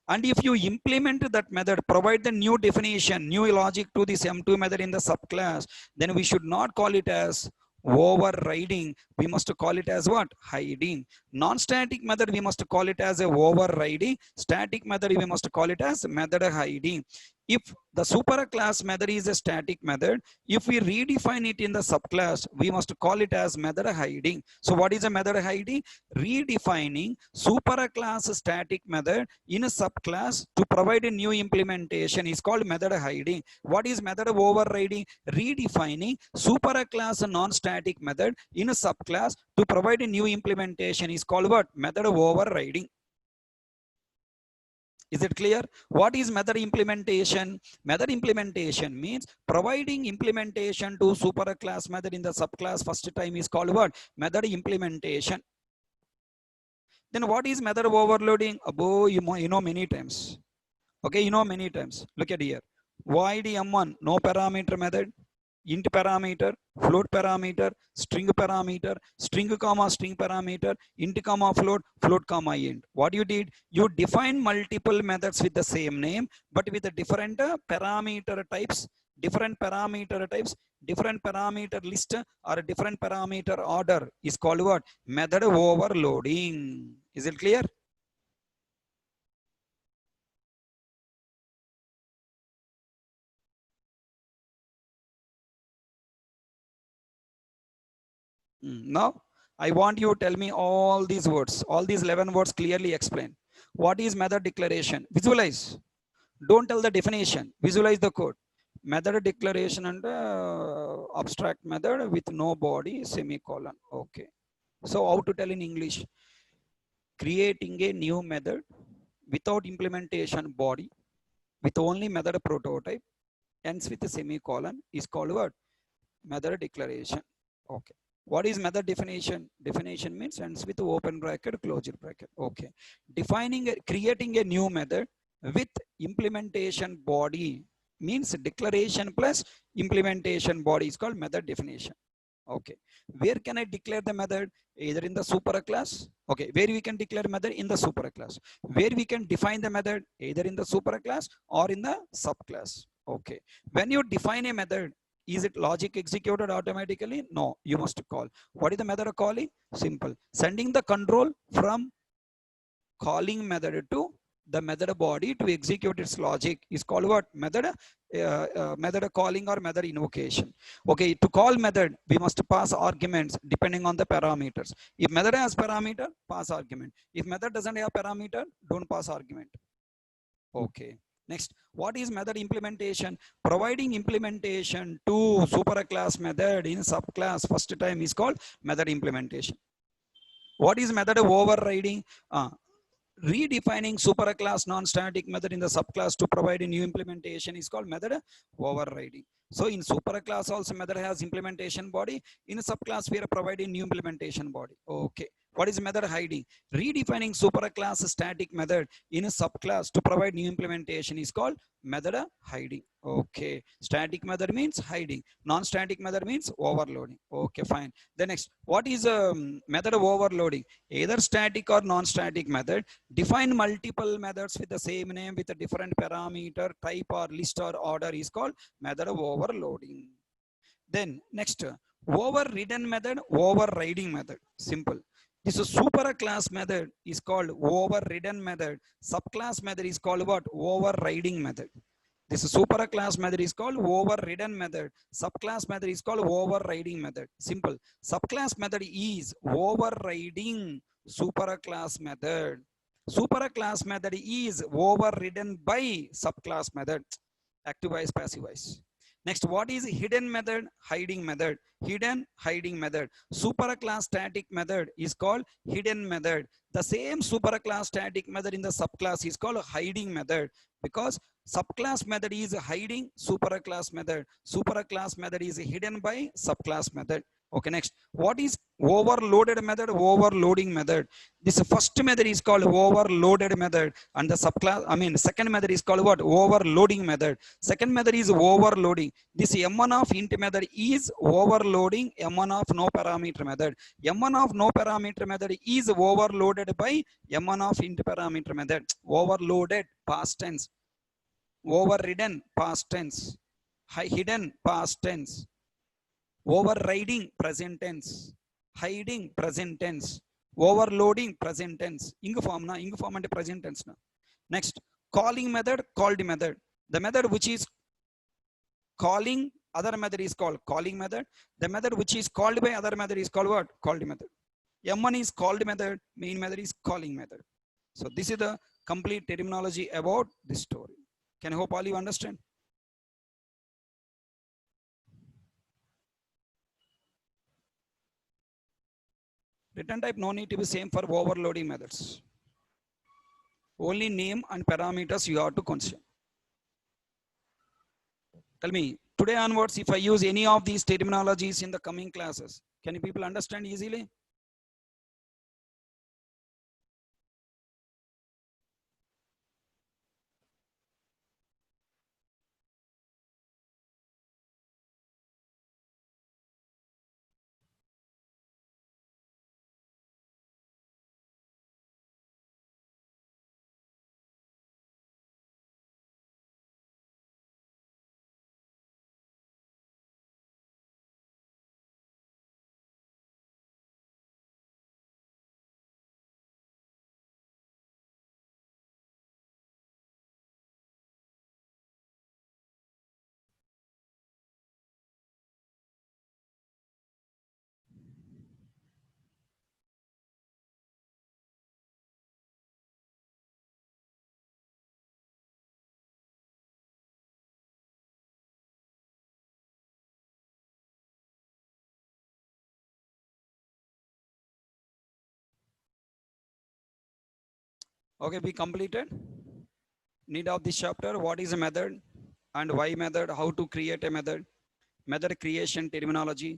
and if you implement that method, provide the new definition, new logic to this M2 method in the subclass, then we should not call it as overriding. We must call it as what? Hiding. Non-static method, we must call it as a overriding. Static method, we must call it as method hiding. If the superclass method is a static method, if we redefine it in the subclass, we must call it as method hiding. So what is a method hiding? Redefining superclass static method in a subclass to provide a new implementation is called method hiding. What is method of overriding? Redefining superclass non-static method in a subclass to provide a new implementation is called what? Method of overriding. Is it clear? What is method implementation? Method implementation means providing implementation to superclass method in the subclass first time is called what? Method implementation. Then what is method of overloading? Above, you know many times. Okay, you know many times. Look at here. Void M1, no parameter method. Int parameter, float parameter, string parameter, string comma string parameter, int comma float, float comma int. What you did, you define multiple methods with the same name, but with a different parameter types, different parameter types, different parameter list or a different parameter order is called what? Method overloading. Is it clear? Now, I want you to tell me all these words, all these 11 words clearly explain. What is method declaration? Visualize. Don't tell the definition. Visualize the code. Method declaration and abstract method with no body, semicolon. Okay. So how to tell in English? Creating a new method without implementation body, with only method prototype, ends with a semicolon is called what? Method declaration. Okay. What is method definition? Definition means ends with open bracket, closure bracket. Okay. Creating a new method with implementation body means declaration plus implementation body is called method definition. Okay. Where can I declare the method? Either in the superclass. Okay. Where we can declare method? In the superclass. Where we can define the method? Either in the superclass or in the subclass. Okay. When you define a method, is it logic executed automatically? No, you must call. What is the method of calling? Simple. Sending the control from calling method to the method body to execute its logic is called what? Method calling or method invocation. Okay, to call method, we must pass arguments depending on the parameters. If method has parameter, pass argument. If method doesn't have parameter, don't pass argument. Okay. Next, what is method implementation? Providing implementation to superclass method in subclass first time is called method implementation. What is method of overriding? Redefining superclass non-static method in the subclass to provide a new implementation is called method overriding. So in superclass also method has implementation body. In a subclass we are providing new implementation body. Okay. What is method hiding? Redefining superclass static method in a subclass to provide new implementation is called method hiding. Okay. Static method means hiding. Non-static method means overloading. Okay, fine. The next, what is a method of overloading? Either static or non-static method. Define multiple methods with the same name with a different parameter, type or list or order is called method of overloading. Then next, overridden method, overriding method. Simple. This super class method is called overridden method. Subclass method is called what? Overriding method. This super class method is called overridden method. Subclass method is called overriding method. Simple. Subclass method is overriding super class method. Super class method is overridden by subclass method. Active voice, passive voice. Next, what is hidden method? Hiding method. Hidden hiding method. Super class static method is called hidden method. The same super class static method in the subclass is called hiding method, because subclass method is hiding super class method. Super class method is hidden by subclass method. Okay, next. What is overloaded method? Overloading method. This first method is called overloaded method, and the second method is called what? Overloading method. Second method is overloading. This M1 of int method is overloading M1 of no parameter method. M1 of no parameter method is overloaded by M1 of int parameter method. Overloaded, past tense. Overridden, past tense. Hidden, past tense. Overriding, present tense. Hiding, present tense. Overloading, present tense. Ing form and present tense na. Next, calling method, called method. The method which is calling other method is called calling method. The method which is called by other method is called what? Called method. M1 is called method, main method is calling method. So this is the complete terminology about this story. Can I hope all you understand? Return type no need to be same for overloading methods. Only name and parameters you have to consider. Tell me, today onwards, if I use any of these terminologies in the coming classes, can you people understand easily? Okay, we completed. Need of this chapter, what is a method and why method, how to create a method, method creation terminology,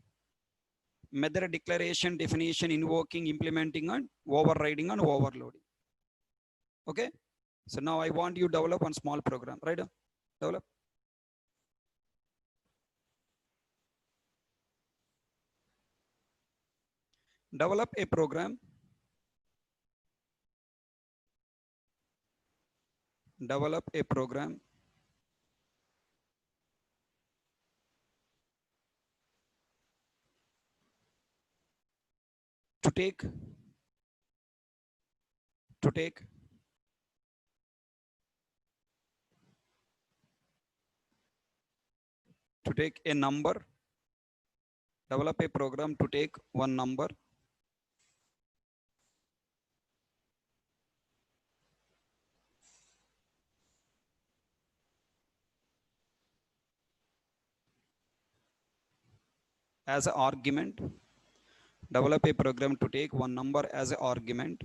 method declaration, definition, invoking, implementing, and overriding and overloading. Okay, so now I want you to develop one small program, right? Develop. Develop a program. Develop a program to take to take to take a number. Develop a program to take one number as an argument. Develop a program to take one number as an argument,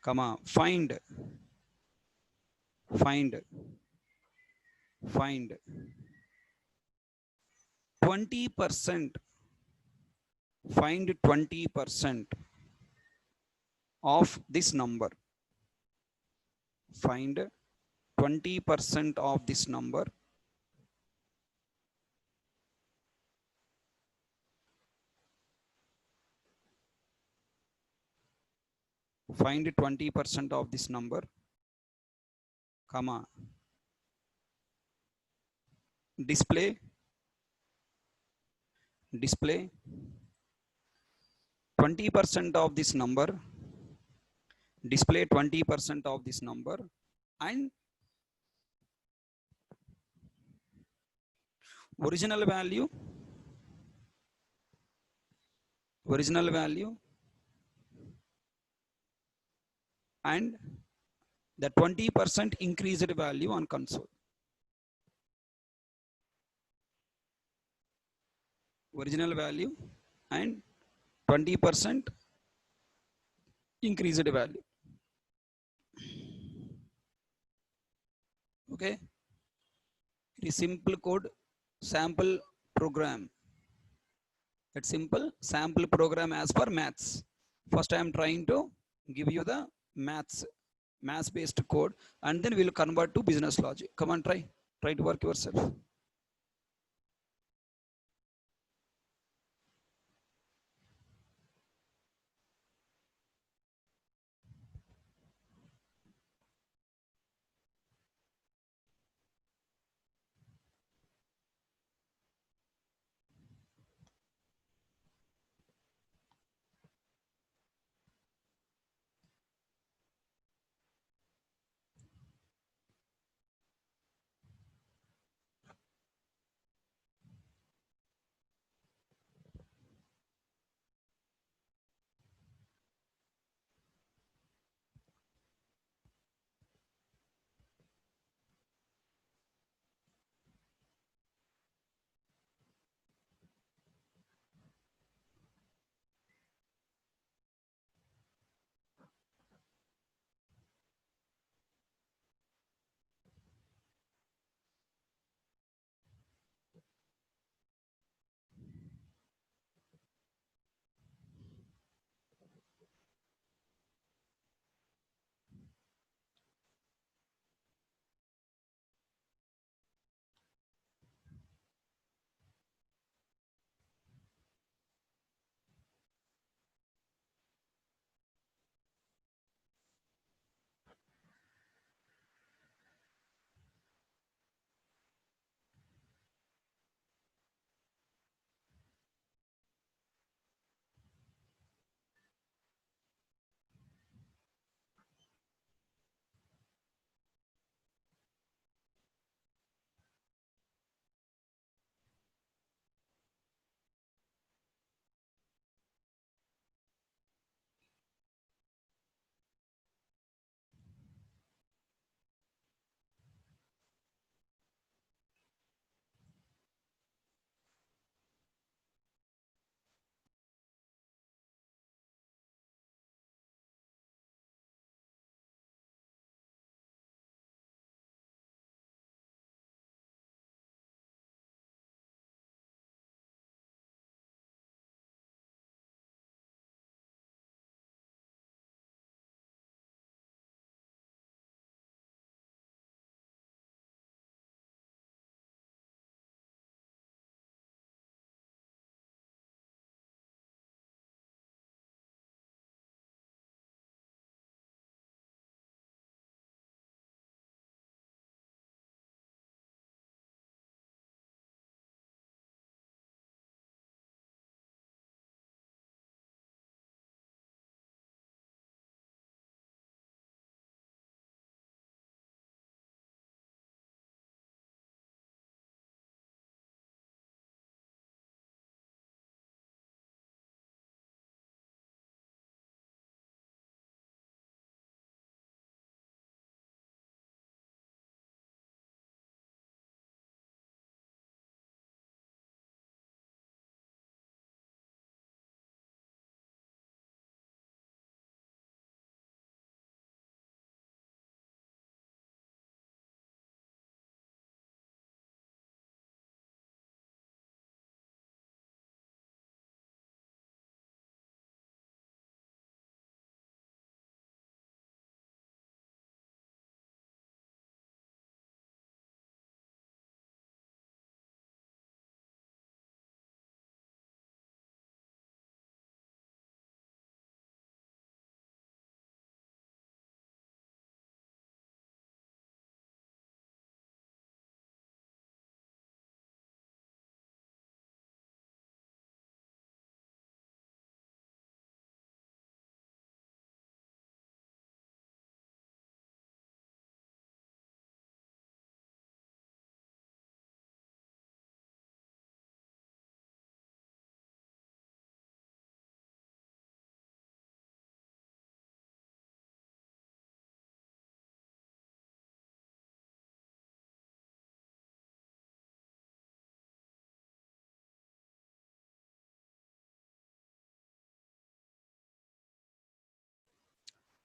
comma, find 20%, find 20% of this number, find 20% of this number, find 20% of this number, comma, display 20% of this number, display 20% of this number, and original value and the 20% increased value on console. Original value and 20% increased value. Okay, it is simple code sample program. That simple sample program as per maths. First I am trying to give you the maths based code, and then we'll convert to business logic. Come on, try to work yourself.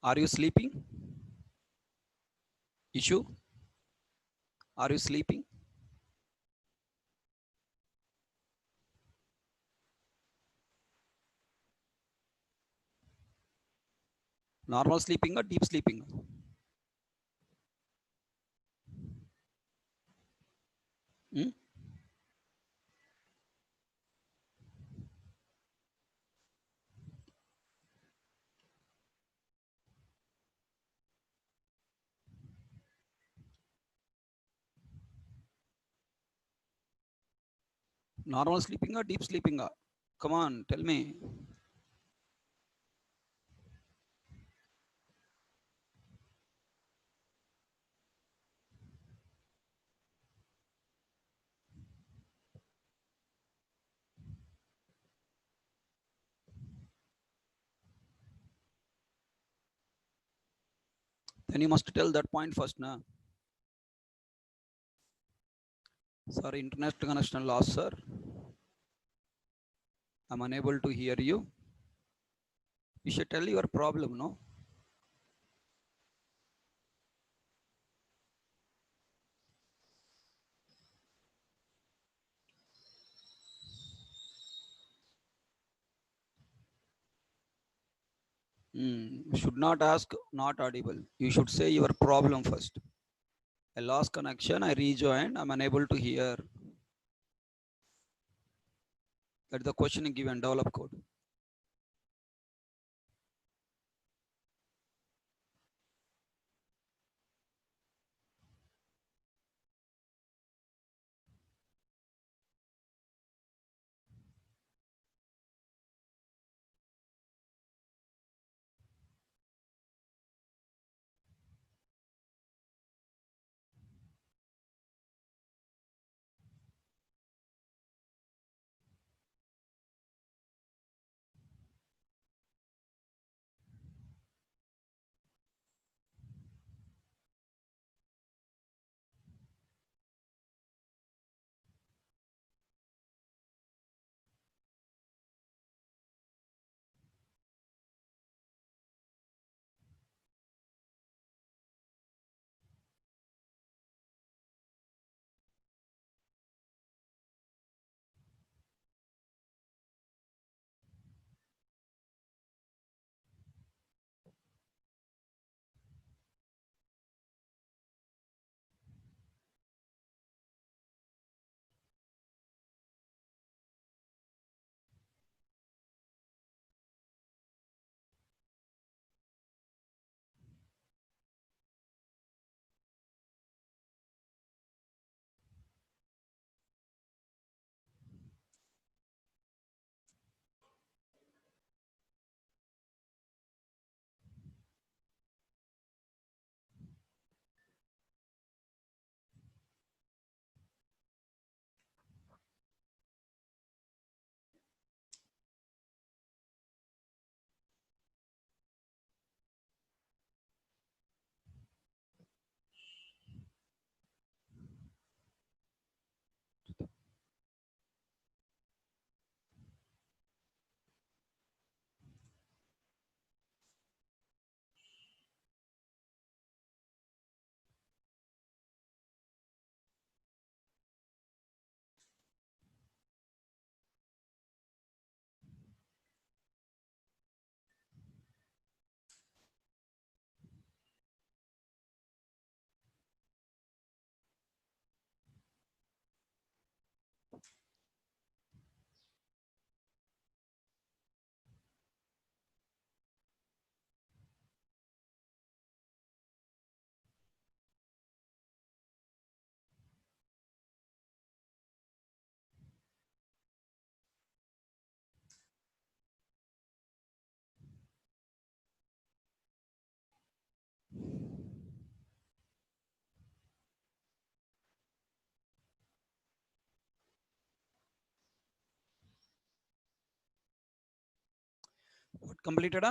Are you sleeping? Issue? Are you sleeping? Normal sleeping or deep sleeping? Hmm? Normal sleeping or deep sleeping? Come on, tell me. Then you must tell that point first, na? Sorry, internet connection lost, sir. I'm unable to hear you. You should tell your problem, no? Should not ask not audible. You should say your problem first. I lost connection. I rejoined. I'm unable to hear. That's the question given. Develop code. What completed?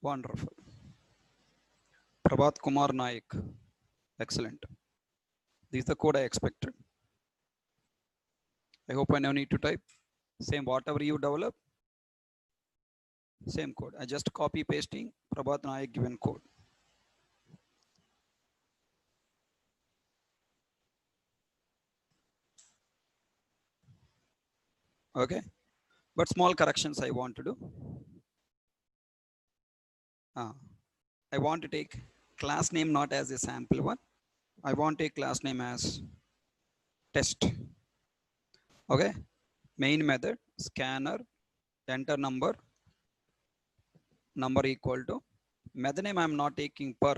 Wonderful. Prabhat Kumar Naik. Excellent. This is the code I expected. I hope I no need to type. Same whatever you develop, same code. I just copy pasting Prabhat Naik given code. Okay. But small corrections I want to do. I want to take class name not as a sample one. I want a class name as test. Okay. Main method scanner enter number equal to method name. I'm not taking per.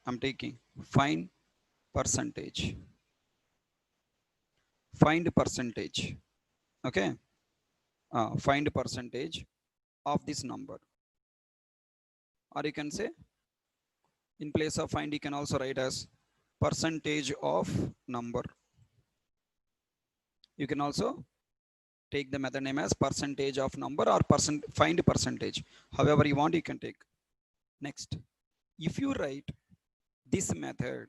I'm taking find percentage. Find percentage. Okay. Find percentage of this number. Or you can say in place of find you can also write as percentage of number. You can also take the method name as percentage of number or find percentage. However you want, you can take. Next, if you write this method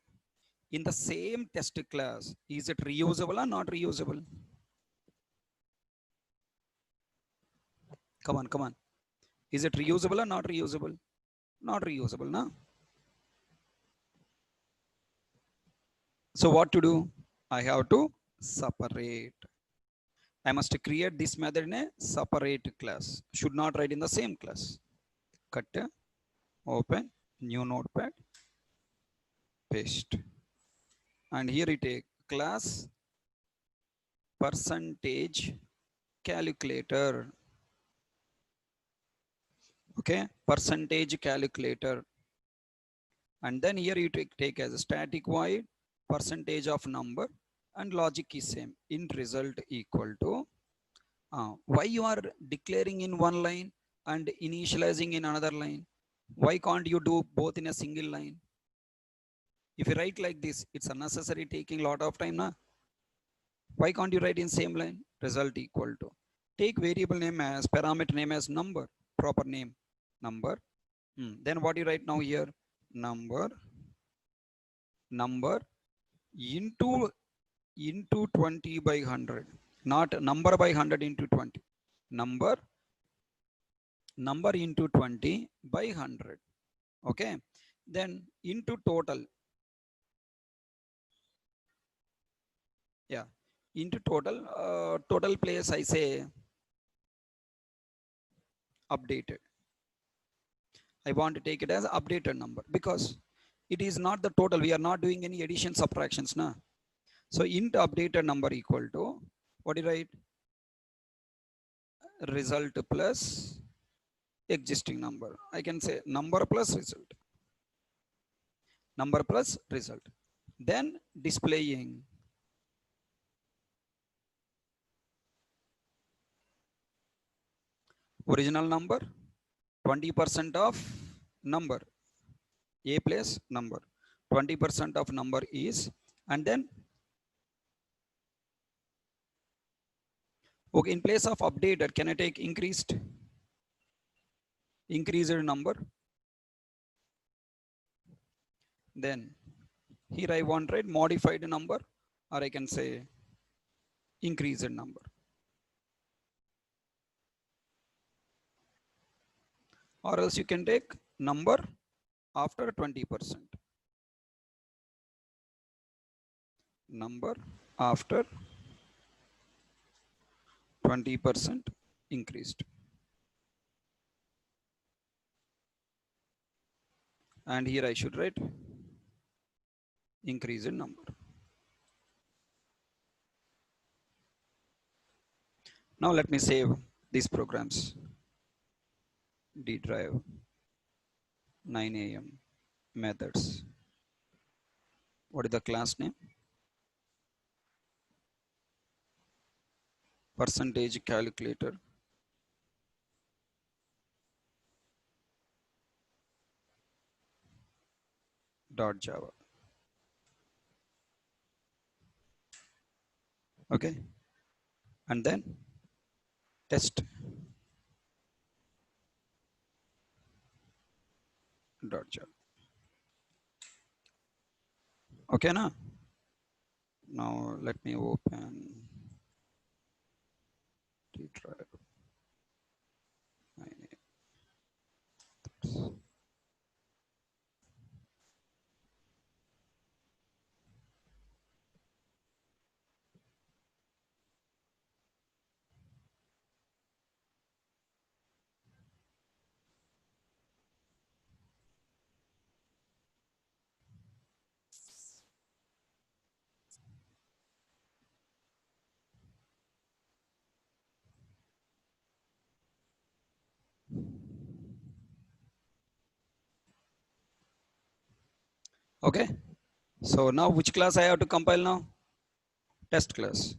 in the same test class, is it reusable or not reusable? Come on. Is it reusable or not reusable? Not reusable, no? So what to do? I have to separate. I must create this method in a separate class. Should not write in the same class. Cut, open, new notepad, paste. And here it take class percentage calculator. Okay, percentage calculator. And then here you take as a static void percentage of number and logic is same. Int result equal to why you are declaring in one line and initializing in another line? Why can't you do both in a single line? If you write like this, it's unnecessary taking a lot of time. Na? Why can't you write in same line? Result equal to. Take variable name as parameter name as number, proper name, number. Then what you write now here? Number into 20 by 100, not number by 100 into 20. Number into 20 by 100. Okay. Then into total. Yeah. Into total, total place I say updated. I want to take it as updated number because it is not the total. We are not doing any addition subtractions. Na? So int updated number equal to, what do you write? Result plus existing number. I can say number plus result. Number plus result. Then displaying original number, 20% of number, a plus number, 20% of number is, and then okay, in place of updated, can I take increased number? Then here I want write modified number, or I can say increased number. Or else you can take number after 20%. Number after 20% increased. And here I should write increase in number. Now let me save these programs. D drive 9 a.m. methods. What is the class name? Percentage calculator. .java. Okay. And then test. dot jar. Okay, na? Now let me open the drive. Okay. So now which class I have to compile now? Test class.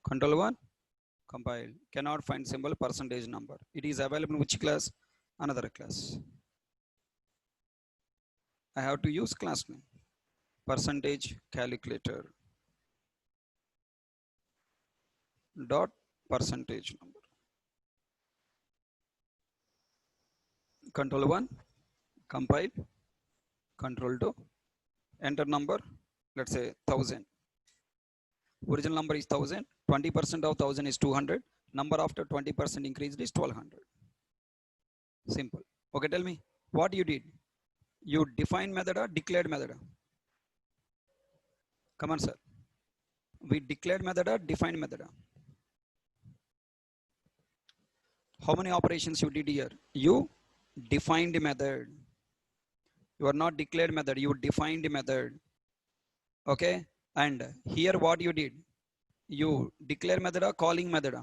Control 1. Compile. Cannot find symbol percentage number. It is available in which class? Another class. I have to use class name. Percentage calculator. Dot percentage number. Control 1. Compile. Control 2. Enter number. Let's say 1000. Original number is 1000. 20% of 1000 is 200. Number after 20% increased is 1200. Simple. Okay, tell me what you did. You define method or declared method? Come on, sir. We declared method or defined method? How many operations you did here? You defined method. You are not declared method. You defined method. Okay. And here what you did? You declare method or calling method?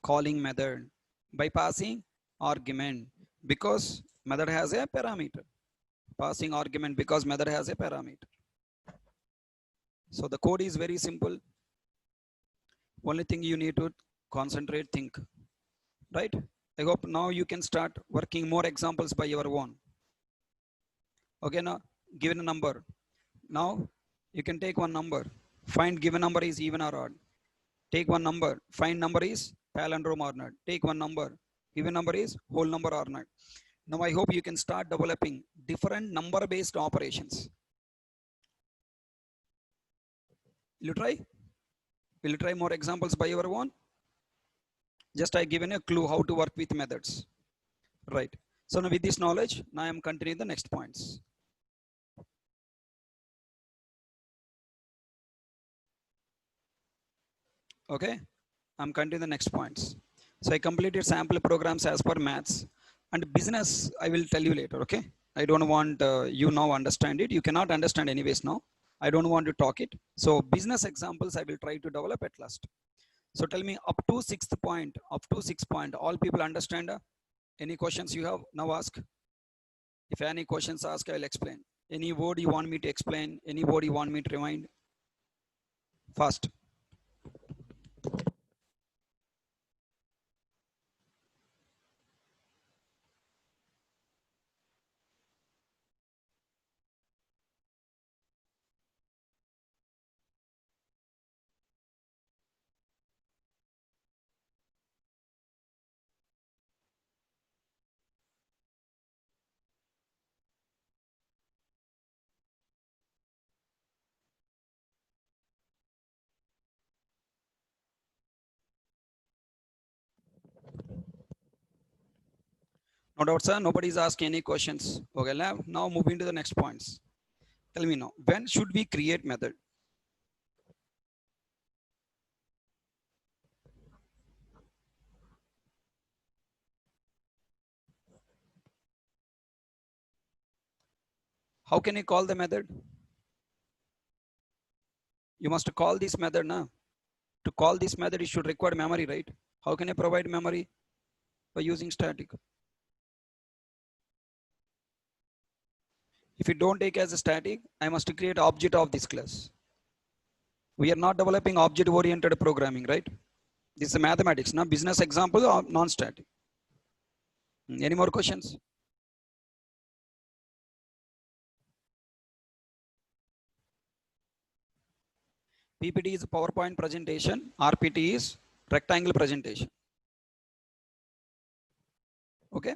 Calling method by passing argument because method has a parameter. Passing argument because method has a parameter. So the code is very simple. Only thing you need to concentrate, think. Right? I hope now you can start working more examples by your own. Okay, now given a number. Now you can take one number. Find given number is even or odd. Take one number. Find number is palindrome or not. Take one number. Given number is whole number or not. Now I hope you can start developing different number based operations. Will you try? Will you try more examples by your own? Just I given a clue how to work with methods. Right. So now with this knowledge, now I am continuing the next points. Okay. I'm continuing the next points. So I completed sample programs as per maths and business. I will tell you later. Okay. I don't want you now understand it. You cannot understand anyways now. I don't want to talk it. So business examples I will try to develop at last. So tell me up to sixth point, all people understand? Any questions you have now ask? If any questions ask, I will explain. Any word you want me to explain? Any word you want me to remind? Fast. No doubt, sir. Nobody's asking any questions. Okay, now moving to the next points. Tell me now, when should we create method? How can you call the method? You must call this method now. To call this method, it should require memory, right? How can I provide memory? By using static. If you don't take as a static, I must create object of this class. We are not developing object-oriented programming, right? This is mathematics, now business example or non-static. Any more questions? PPT is PowerPoint presentation. RPT is rectangle presentation. Okay.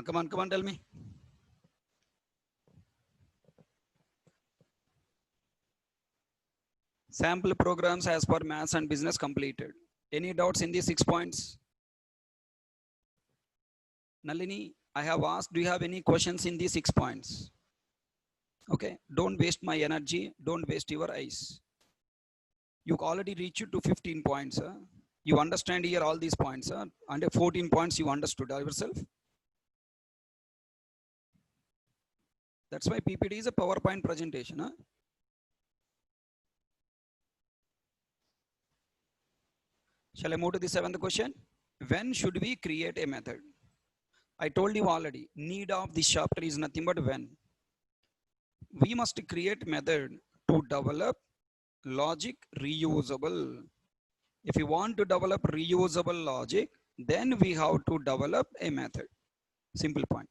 Come on, tell me. Sample programs as per maths and business completed. Any doubts in these 6 points? Nalini, I have asked, do you have any questions in these 6 points? Okay, don't waste my energy. Don't waste your eyes. You already reached to 15 points. Huh? You understand here all these points. Huh? Under 14 points you understood yourself. That's why PPT is a PowerPoint presentation. Huh? Shall I move to the 7th question? When should we create a method? I told you already, need of this chapter is nothing but when. We must create method to develop logic reusable. If you want to develop reusable logic, then we have to develop a method. Simple point.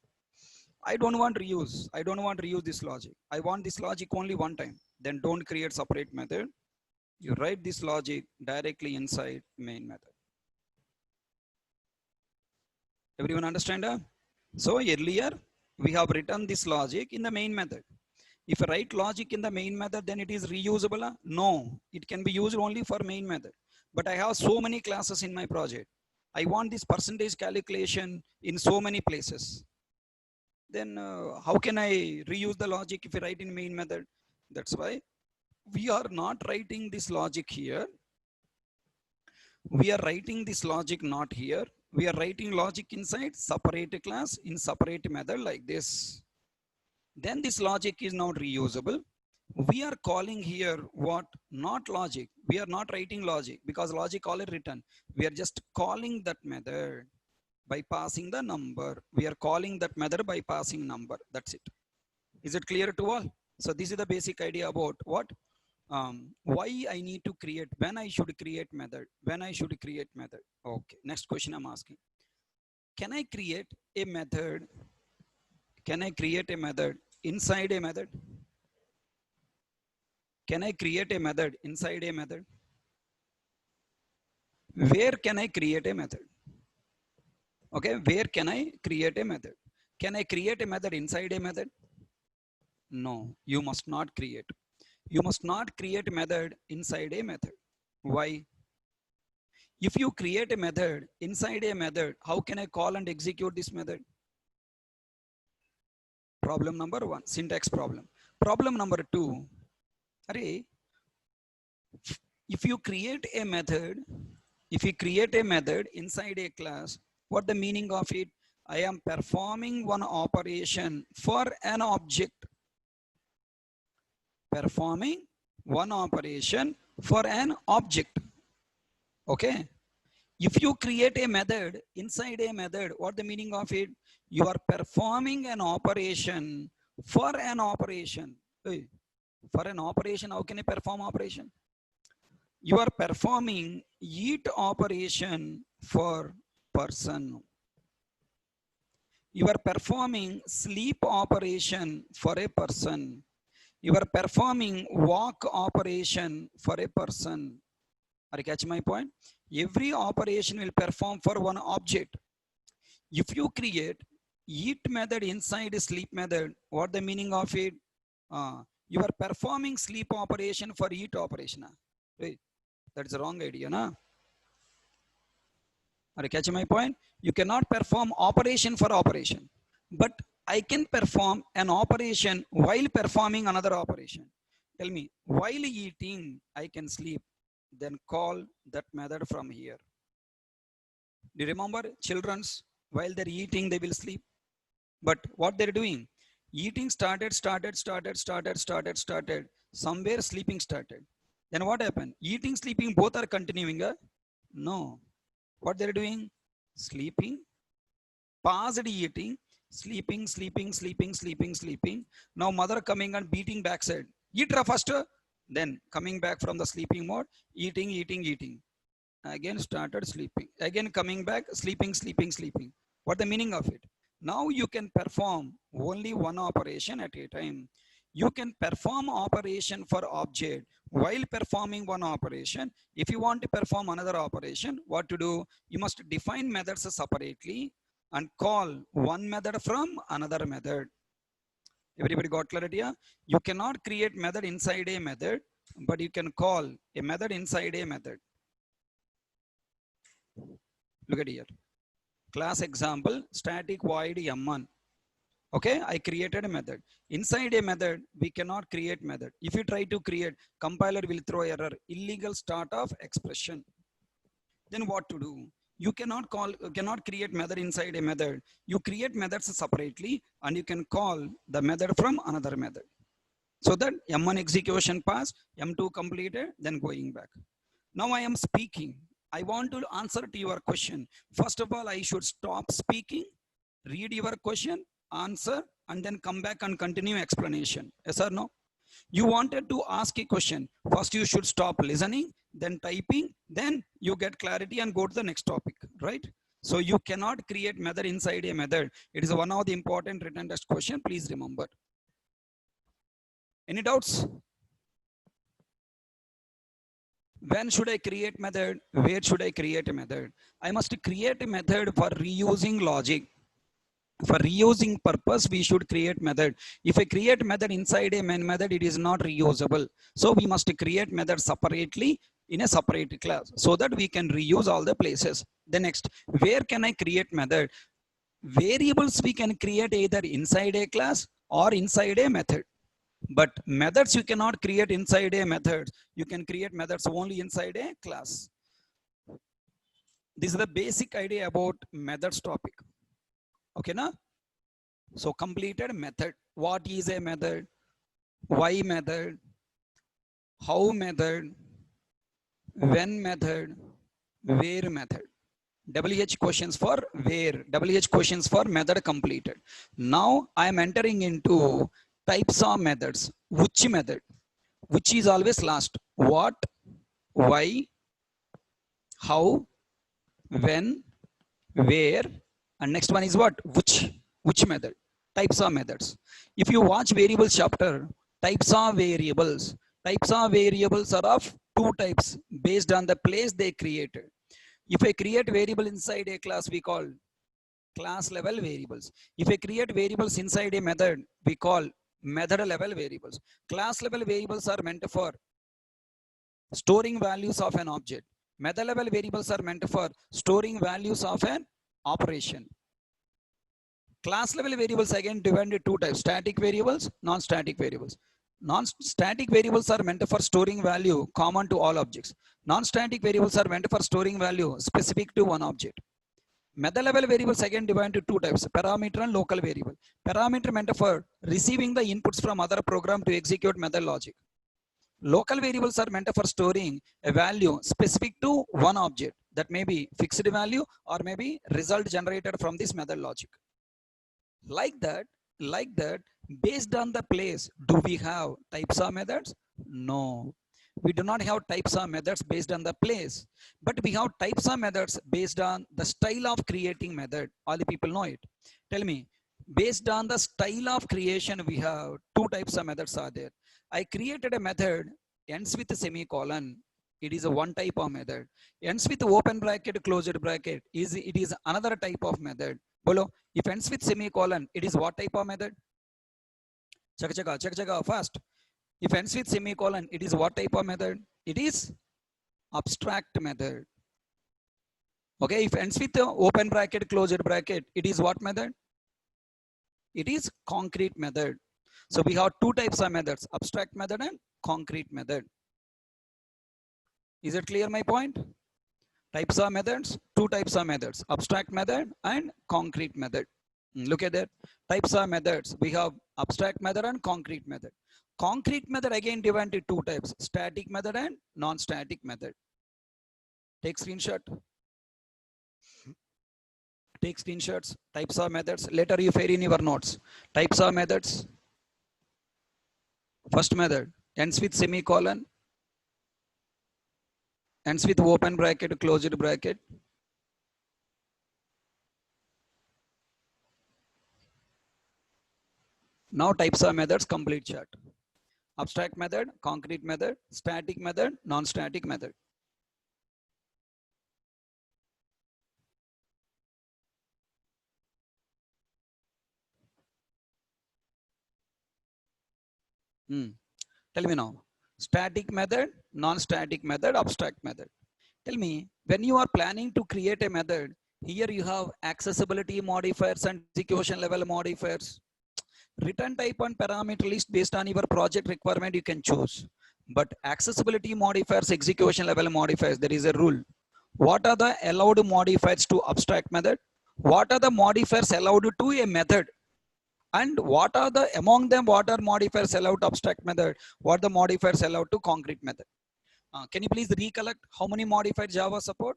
I don't want reuse. I don't want to reuse this logic. I want this logic only one time. Then don't create separate method. You write this logic directly inside main method. Everyone understand? So earlier we have written this logic in the main method. If I write logic in the main method, then it is reusable? No, it can be used only for main method. But I have so many classes in my project. I want this percentage calculation in so many places. Then how can I reuse the logic if I write in main method? That's why we are not writing this logic here. We are writing this logic not here. We are writing logic inside separate class in separate method like this. Then this logic is now reusable. We are calling here what? Not logic. We are not writing logic because logic already written. We are just calling that method by passing the number. We are calling that method by passing number. That's it. Is it clear to all? So this is the basic idea about what? Why I need to create, when I should create method, when I should create method. Okay, next question I'm asking. Can I create a method? Can I create a method inside a method? Can I create a method inside a method? Where can I create a method? Okay, where can I create a method? Can I create a method inside a method? No, you must not create. You must not create a method inside a method. Why? If you create a method inside a method, how can I call and execute this method? Problem number 1, syntax problem. Problem number 2, array, if you create a method, if you create a method inside a class, what the meaning of it? I am performing one operation for an object. Performing one operation for an object. Okay. If you create a method inside a method, what the meaning of it? You are performing an operation for an operation. Hey, for an operation, how can I perform operation? You are performing eat operation for person. You are performing sleep operation for a person. You are performing walk operation for a person. Are you catching my point? Every operation will perform for one object. If you create eat method inside a sleep method, what the meaning of it? You are performing sleep operation for eat operation. Right? That's the wrong idea. Na? Are you catching my point? You cannot perform operation for operation. But I can perform an operation while performing another operation. Tell me, while eating, I can sleep. Then call that method from here. Do you remember children's, while they're eating, they will sleep. But what they're doing, eating started. Somewhere sleeping started. Then what happened? Eating, sleeping, both are continuing. No. What they're doing? Sleeping, paused eating, sleeping. Now mother coming and beating backside. Eat faster. Then coming back from the sleeping mode, eating. Again started sleeping. Again coming back, sleeping. What the meaning of it? Now you can perform only one operation at a time. You can perform operation for object while performing one operation. If you want to perform another operation, what to do? You must define methods separately. and call one method from another method. Everybody got clarity? Yeah? You cannot create method inside a method, but you can call a method inside a method. Look at here. Class example, static void m1. Okay, I created a method. Inside a method, we cannot create method. If you try to create, compiler will throw error, illegal start of expression. Then what to do? You cannot create method inside a method. You create methods separately and you can call the method from another method. So that M1 execution passed, M2 completed, then going back. Now I am speaking. I want to answer to your question. First of all, I should stop speaking, read your question, answer, and then come back and continue explanation. Yes or no? You wanted to ask a question. First, you should stop listening, then typing, then you get clarity and go to the next topic, right? So you cannot create method inside a method. It is one of the important written test question. Please remember. Any doubts? When should I create method? Where should I create a method? I must create a method for reusing logic. For reusing purpose, we should create method. If I create method inside a main method, it is not reusable. So we must create method separately in a separate class so that we can reuse all the places. The next, where can I create method? Variables we can create either inside a class or inside a method. But methods you cannot create inside a method. You can create methods only inside a class. This is the basic idea about methods topic. Okay, na? So completed method. What is a method? Why method? How method? When method? Where method? WH questions for where. WH questions for method completed. Now I am entering into types of methods. Which method? Which is always last. What? Why? How? When? Where? And next one is what? Which method? Types of methods. If you watch variables chapter, types of variables are of two types based on the place they created. If I create variable inside a class, we call class level variables. If I create variables inside a method, we call method level variables. Class level variables are meant for storing values of an object. Method level variables are meant for storing values of an operation. Class level variables again divided into two types: static variables, non-static variables. Non-static variables are meant for storing value common to all objects. Non-static variables are meant for storing value specific to one object. Method level variables again divided into two types: parameter and local variable. Parameter meant for receiving the inputs from other program to execute method logic. Local variables are meant for storing a value specific to one object, that may be fixed value or maybe result generated from this method logic. Like that, based on the place, do we have types of methods? No, we do not have types of methods based on the place, but we have types of methods based on the style of creating method. All the people know it. Tell me, based on the style of creation, we have two types of methods are there. I created a method ends with a semicolon. It is a one type of method. Ends with open bracket, closed bracket. It is another type of method. Bolo, if ends with semicolon, it is what type of method? Check fast. If ends with semicolon, it is what type of method? It is abstract method. Okay, if ends with open bracket, closed bracket, it is what method? It is concrete method. So we have two types of methods: abstract method and concrete method. Is it clear my point? Types of methods, two types of methods: abstract method and concrete method. Look at that. Types of methods. We have abstract method and concrete method. Concrete method again divided into two types: static method and non-static method. Take screenshot. Take screenshots. Types of methods. Later you fill in your notes. Types of methods. First method ends with semicolon, ends with open bracket, closed bracket. Now types of methods, complete chart. Abstract method, concrete method, static method, non-static method. Hmm. Tell me now. Static method, non-static method, abstract method. Tell me, when you are planning to create a method, here you have accessibility modifiers and execution level modifiers. Return type and parameter list based on your project requirement, you can choose. But accessibility modifiers, execution level modifiers, there is a rule. What are the allowed modifiers to abstract method? What are the modifiers allowed to a method? And what are the among them, what are modifiers allowed to abstract method? What are the modifiers allowed to concrete method? Can you please recollect how many modifiers Java support?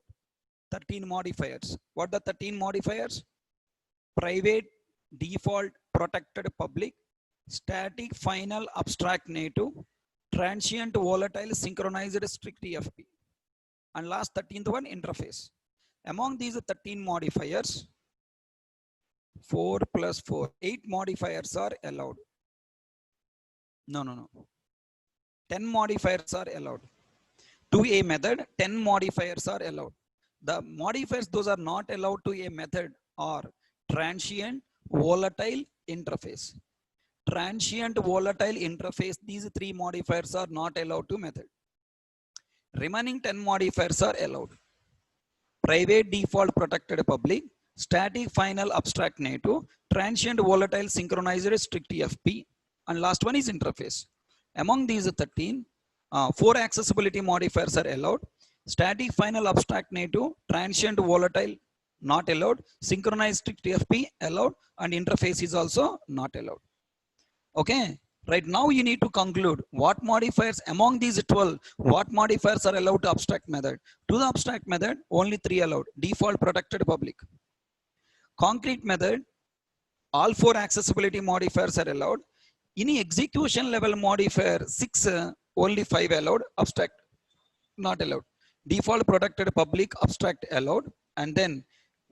13 modifiers. What are the 13 modifiers? Private, default, protected, public, static, final, abstract, native, transient, volatile, synchronized, strict TFP. And last 13th one, interface. Among these 13 modifiers, 4 plus 4, 8 modifiers are allowed. No. 10 modifiers are allowed. To a method, 10 modifiers are allowed. The modifiers, those are not allowed to a method, are transient, volatile, interface. Transient, volatile, interface, these 3 modifiers are not allowed to method. Remaining 10 modifiers are allowed. Private, default, protected, public, static, final, abstract, native, transient, volatile, synchronized, strict TFP, and last one is interface. Among these 13, 4 accessibility modifiers are allowed. Static, final, abstract, native, transient, volatile, not allowed. Synchronized, strict TFP allowed, and interface is also not allowed. Okay. Right now you need to conclude what modifiers among these 12, what modifiers are allowed to abstract method. To the abstract method, only 3 allowed. Default, protected, public. Concrete method, all 4 accessibility modifiers are allowed. In execution level modifier, 6, only 5 allowed. Abstract, not allowed. Default, protected, public, abstract allowed. And then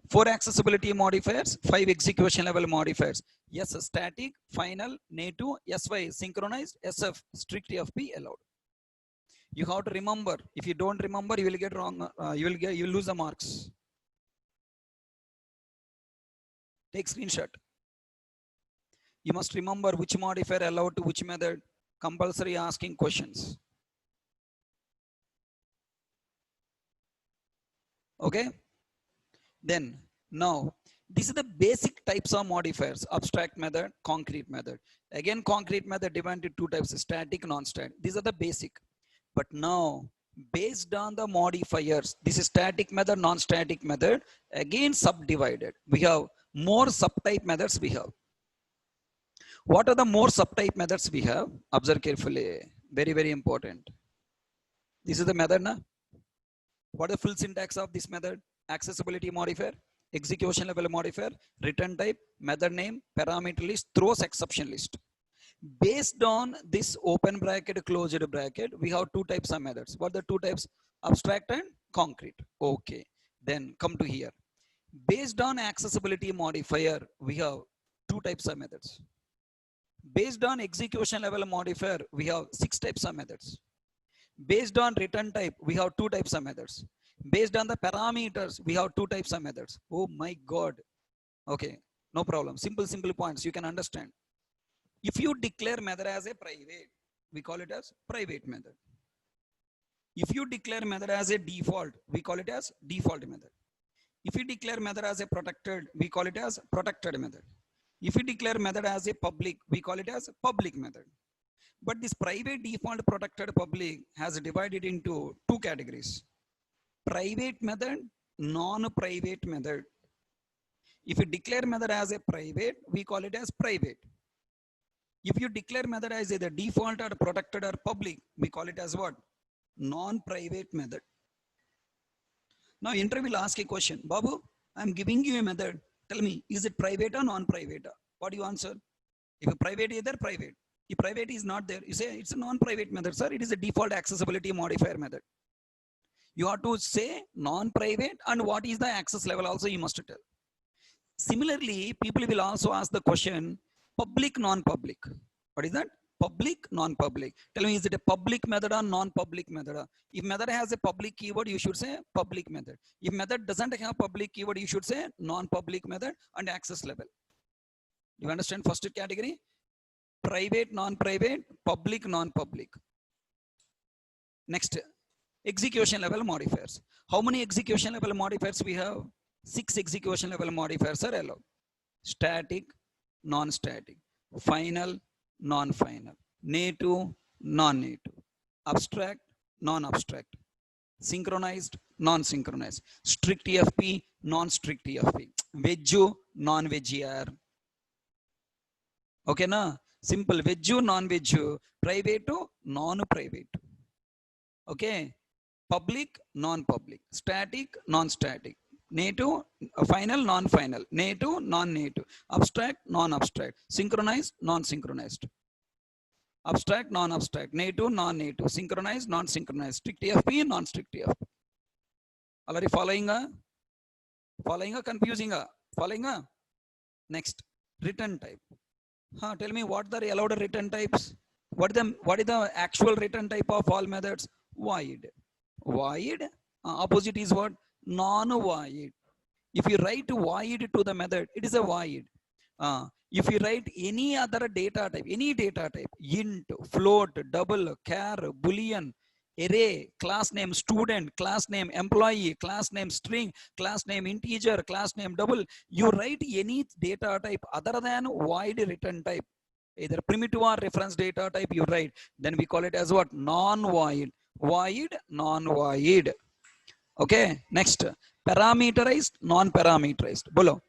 4 accessibility modifiers, 5 execution level modifiers. S static, final, native, SY synchronized, SF strict FP allowed. You have to remember. If you don't remember, you will get wrong. You will lose the marks. Take screenshot. You must remember which modifier allowed to which method. Compulsory asking questions. Okay. Then now, this is the basic types of modifiers: abstract method, concrete method. Again, concrete method divided into 2 types: static, non-static. These are the basic. But now, based on the modifiers, this is static method, non-static method, again subdivided. We have more subtype methods we have. What are the more subtype methods we have? Observe carefully. Very, very important. This is the method. Na? What is the full syntax of this method? Accessibility modifier, execution level modifier, return type, method name, parameter list, throws exception list. Based on this open bracket, closed bracket, we have 2 types of methods. What are the 2 types? Abstract and concrete. Okay. Then come to here. Based on accessibility modifier, we have 2 types of methods. Based on execution level modifier, we have 6 types of methods. Based on return type, we have 2 types of methods. Based on the parameters, we have 2 types of methods. Oh my God. Okay, no problem. Simple points you can understand. If you declare method as a private, we call it as private method. If you declare method as a default, we call it as default method. If you declare method as a protected, we call it as protected method. If you declare method as a public, we call it as public method. But this private, default, protected, public has divided into 2 categories: private method, non-private method. If you declare method as a private, we call it as private. If you declare method as either default or protected or public, we call it as what? Non-private method. Now interview will ask a question. Babu, I'm giving you a method. Tell me, is it private or non-private? What do you answer? If a private is there, private. If private is not there, you say it's a non-private method, sir. It is a default accessibility modifier method. You have to say non-private and what is the access level also you must tell. Similarly, people will also ask the question, public, non-public. What is that? Public, non-public. Tell me, is it a public method or non-public method? If method has a public keyword, you should say public method. If method doesn't have public keyword, you should say non-public method and access level. Do you understand first category? private, non-private, public, non-public. Next, execution level modifiers. How many execution level modifiers we have? 6 execution level modifiers are allowed. Static, non-static, final, non-final, native, non-native, abstract, non-abstract, synchronized, non-synchronized, strict EFP, non-strict EFP, veg, non-veg. Okay na? Simple, veg, non-veg, private, non-private. Okay, public, non-public, static, non-static, native, final, non-final, native, non-native, abstract, non-abstract, synchronized, non-synchronized, abstract, non-abstract, native, non-native, synchronized, non-synchronized, strict EFP, non-strict EFP. Already following? Following? Confusing? Following? Next, return type. Tell me what the allowed return types? What is the actual return type of all methods? Void. Void. Opposite is what? Non-void. If you write void to the method, it is a void. If you write any other data type, int, float, double, char, boolean, array, class name student, class name employee, class name string, class name integer, class name double, you write any data type other than void return type, either primitive or reference data type you write, then we call it as what? Non-void. Void, non-void. Okay, next, parameterized, non-parameterized. Bolo.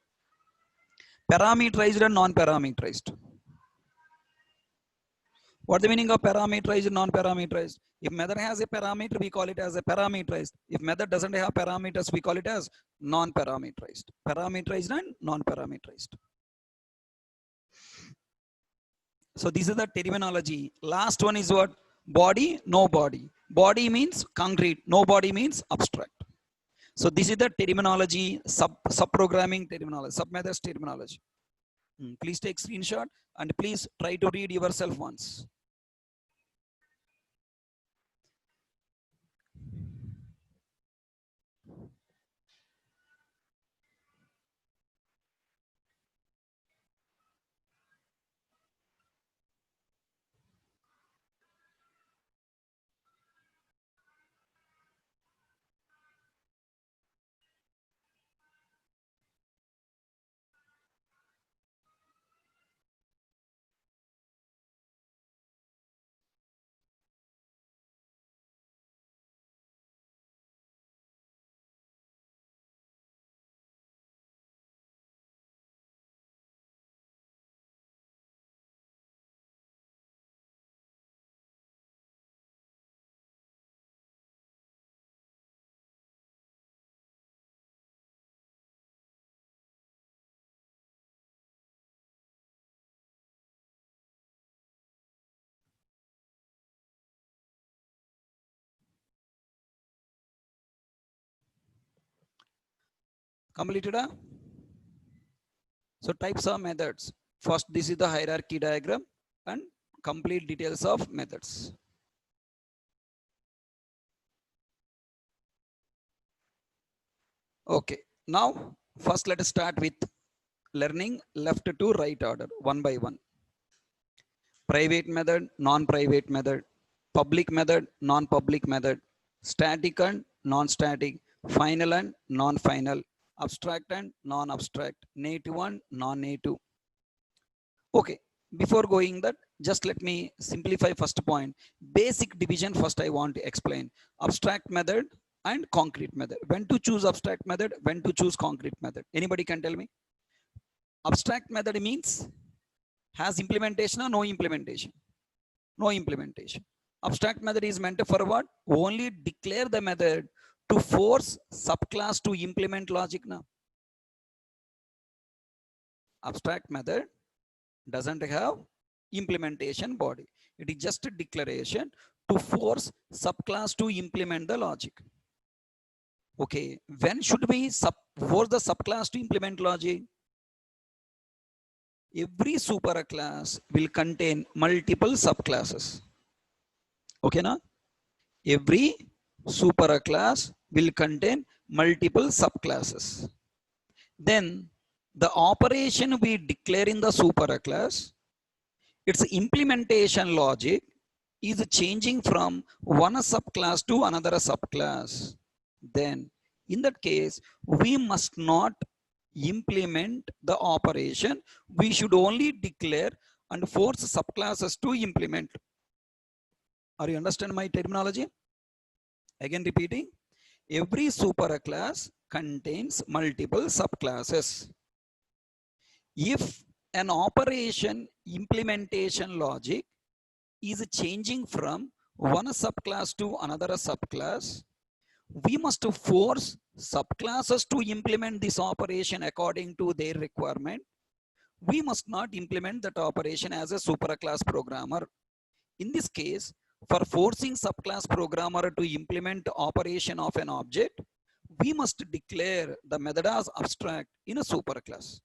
Parameterized and non-parameterized. What the meaning of parameterized and non-parameterized? If method has a parameter, we call it as a parameterized. If method doesn't have parameters, we call it as non-parameterized. Parameterized and non-parameterized. So this is the terminology. Last one is what? Body, no body. Body means concrete, no body means abstract. So this is the terminology, sub-programming terminology, sub-methods terminology. Please take screenshot and please try to read yourself once. Completed? So types of methods. First, this is the hierarchy diagram and complete details of methods. Okay, now first let us start with learning left to right order, one by one. Private method, non-private method, public method, non-public method, static and non-static, final and non-final, abstract and non-abstract, native and non-native. Okay, before going that, just let me simplify first point. Basic division first I want to explain. Abstract method and concrete method. When to choose abstract method, when to choose concrete method. Anybody can tell me? Abstract method means has implementation or no implementation? No implementation. Abstract method is meant for what? Only declare the method to force subclass to implement logic now. Abstract method doesn't have implementation body. It is just a declaration to force subclass to implement the logic. Okay, when should we force the subclass to implement logic? Every superclass will contain multiple subclasses. Okay, na? Every superclass will contain multiple subclasses. Then the operation we declare in the superclass its implementation logic is changing from one subclass to another subclass, then in that case, we must not implement the operation. We should only declare and force subclasses to implement. Are you understand my terminology? Again repeating, every superclass contains multiple subclasses. If an operation implementation logic is changing from one subclass to another subclass, we must force subclasses to implement this operation according to their requirement. We must not implement that operation as a superclass programmer. In this case, for forcing subclass programmer to implement operation of an object, we must declare the method as abstract in a superclass.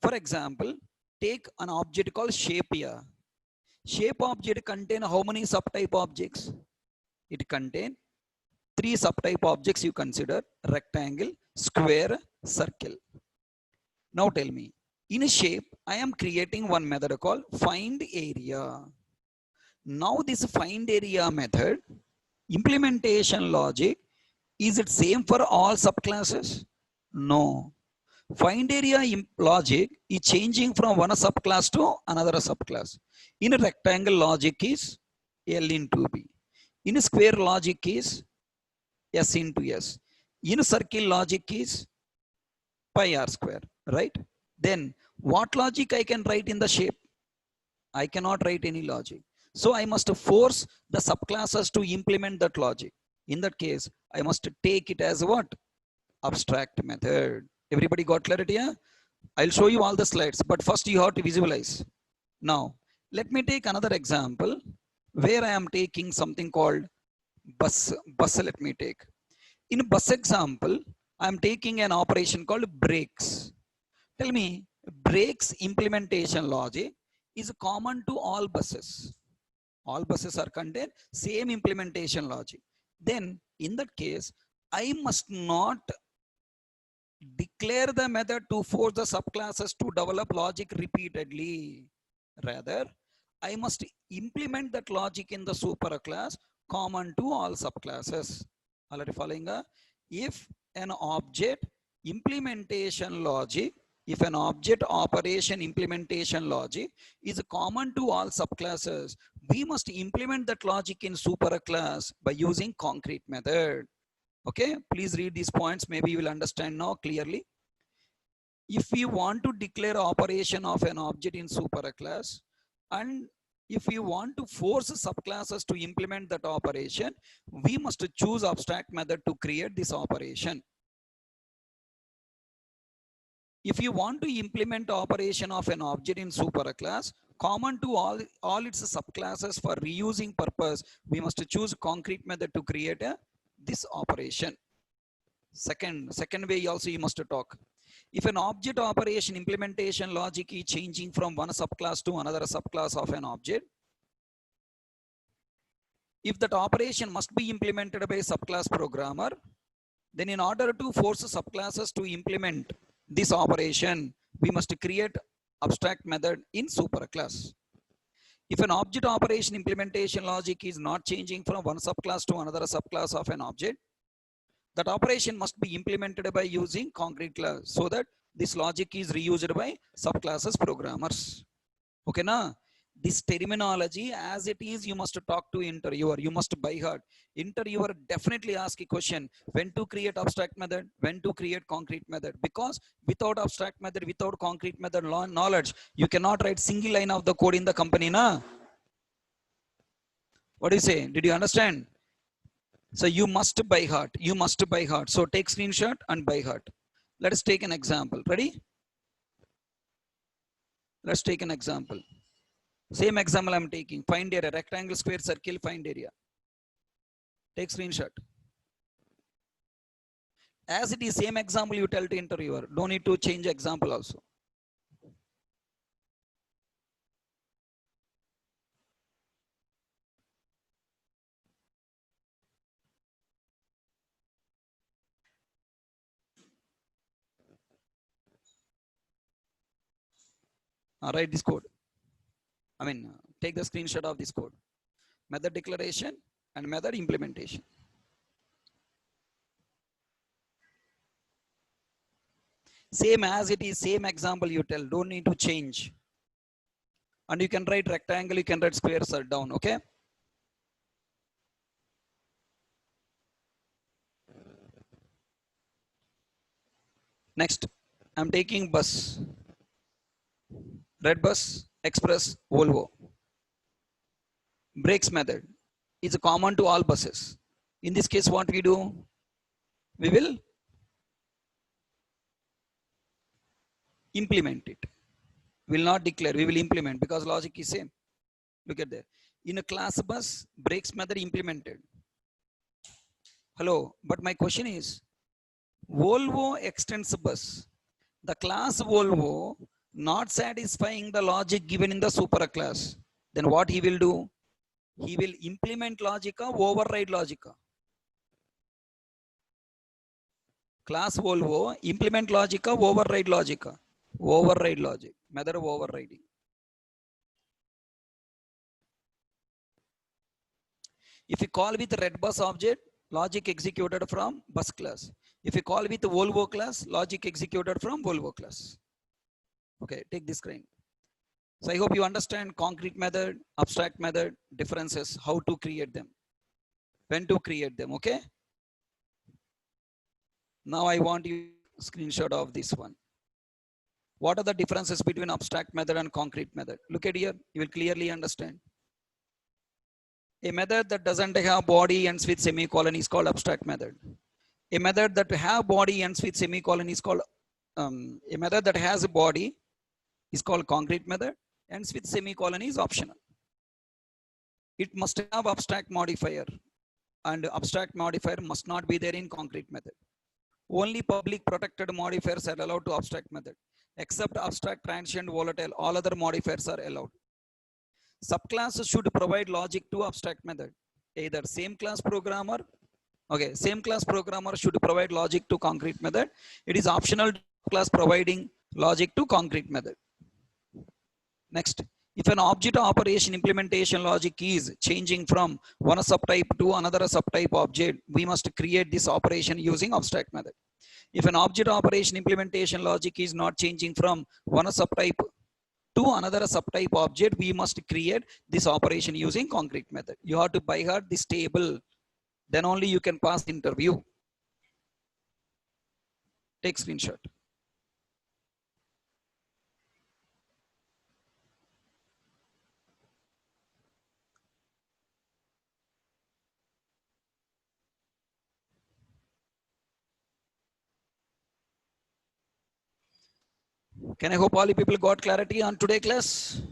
For example, take an object called shape here. Shape object contain how many subtype objects? It contain 3 subtype objects you consider: rectangle, square, circle. Now tell me, in a shape, I am creating one method called find area. Now this find area method, implementation logic, is it same for all subclasses? No. Find area logic is changing from one subclass to another subclass. In a rectangle logic is L into B. In a square logic is S into S. In a circle logic is pi r square, right? Then what logic I can write in the shape? I cannot write any logic. So I must force the subclasses to implement that logic. In that case, I must take it as what? Abstract method. Everybody got clarity? Yeah? I'll show you all the slides, but first you have to visualize. Now, let me take another example where I am taking something called bus. Bus, let me take. In bus example, I am taking an operation called brakes. Tell me, brakes implementation logic is common to all buses. All buses are contain same implementation logic. Then in that case, I must not declare the method to force the subclasses to develop logic repeatedly. Rather, I must implement that logic in the superclass common to all subclasses. Already following? If an object implementation logic, if an object operation implementation logic is common to all subclasses, we must implement that logic in superclass by using concrete method. Okay, please read these points. Maybe you will understand now clearly. If we want to declare operation of an object in superclass, and if we want to force subclasses to implement that operation, we must choose abstract method to create this operation. If you want to implement operation of an object in superclass, common to all its subclasses for reusing purpose, we must choose concrete method to create this operation. Second way also you must talk. If an object operation implementation logic is changing from one subclass to another subclass of an object, if that operation must be implemented by a subclass programmer, then in order to force subclasses to implement this operation, we must create abstract method in superclass. If an object operation implementation logic is not changing from one subclass to another subclass of an object, that operation must be implemented by using concrete class so that this logic is reused by subclasses programmers. Okay, na? This terminology as it is, you must talk to interviewer. You must by heart. Interviewer definitely ask a question: when to create abstract method, when to create concrete method. Because without abstract method, without concrete method knowledge, you cannot write single line of the code in the company, na? What do you say? Did you understand? So you must by heart. You must by heart. So take screenshot and by heart. Let us take an example. Ready? Let's take an example. Same example I'm taking. Find area, rectangle, square, circle, find area. Take screenshot. As it is same example, you tell to interviewer. Don't need to change example also. Write this code. Take the screenshot of this code. Method declaration and method implementation. Same as it is, same example you tell, don't need to change. And you can write rectangle, you can write squares are down, okay? Next, I'm taking bus. Red bus, express, Volvo. Brakes method is common to all buses. In this case, what we do? We will implement it. We will not declare, we will implement because logic is same. Look at there. In a class bus, brakes method implemented. Hello, but my question is, Volvo extends bus. The class Volvo not satisfying the logic given in the super class. Then what he will do? He will implement logica, override logica. Class Volvo, implement logica, override logica. Override logic, method of overriding. If you call with red bus object, logic executed from bus class. If you call with Volvo class, logic executed from Volvo class. Okay, take this screen. So I hope you understand concrete method, abstract method, differences, how to create them, when to create them, okay? Now I want you to screenshot of this one. What are the differences between abstract method and concrete method? Look at here, you will clearly understand. A method that doesn't have body ends with semicolon is called abstract method. A method that have body ends with semicolon is called, a method that has a body is called concrete method, ends with semicolon is optional. It must have abstract modifier, and abstract modifier must not be there in concrete method. Only public protected modifiers are allowed to abstract method. Except abstract, transient, volatile, all other modifiers are allowed. Subclasses should provide logic to abstract method. Either same class programmer, okay, same class programmer should provide logic to concrete method. It is optional class providing logic to concrete method. Next, if an object operation implementation logic is changing from one subtype to another subtype object, we must create this operation using abstract method. If an object operation implementation logic is not changing from one subtype to another subtype object, we must create this operation using concrete method. You have to by heart this table, then only you can pass interview. Take screenshot. Can I hope all you people got clarity on today class?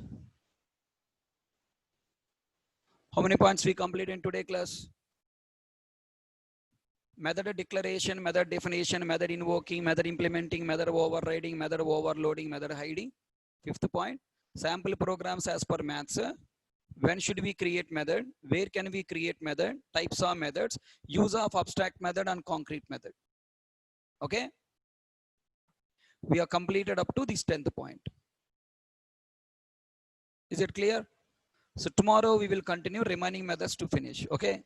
How many points we complete in today class? Method declaration, method definition, method invoking, method implementing, method overriding, method overloading, method hiding. Fifth point, sample programs as per maths. When should we create method? Where can we create method? Types of methods, use of abstract method and concrete method. Okay? We are completed up to this 10th point. Is it clear? So tomorrow we will continue remaining methods to finish. Okay?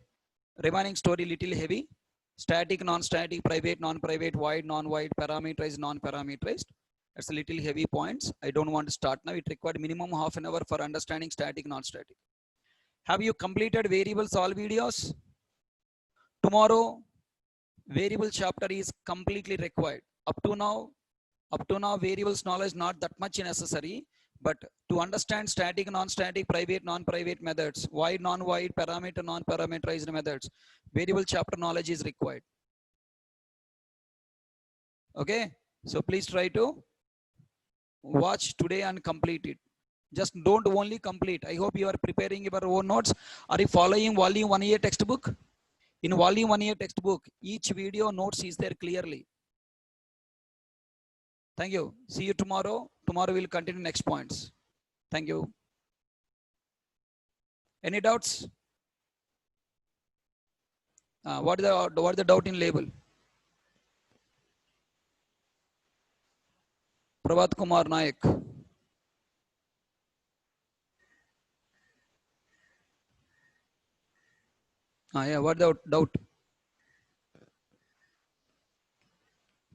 Remaining story little heavy. Static, non-static, private, non-private, void, non-void, parameterized, non-parameterized. That's a little heavy points. I don't want to start now. It required minimum half an hour for understanding static, non-static. Have you completed variables all videos? Tomorrow, variable chapter is completely required. Up to now, variables knowledge not that much necessary, but to understand static, non-static, private, non-private methods, void, non-void, parameter, non-parameterized methods, variable chapter knowledge is required. Okay, so please try to watch today and complete it. Just don't only complete. I hope you are preparing your own notes. Are you following volume 1A textbook? In volume 1A textbook, each video notes is there clearly. Thank you. See you tomorrow. Tomorrow we'll continue next points. Thank you. Any doubts? What is the doubt in label? Prabhat Kumar Nayak. Yeah, what doubt?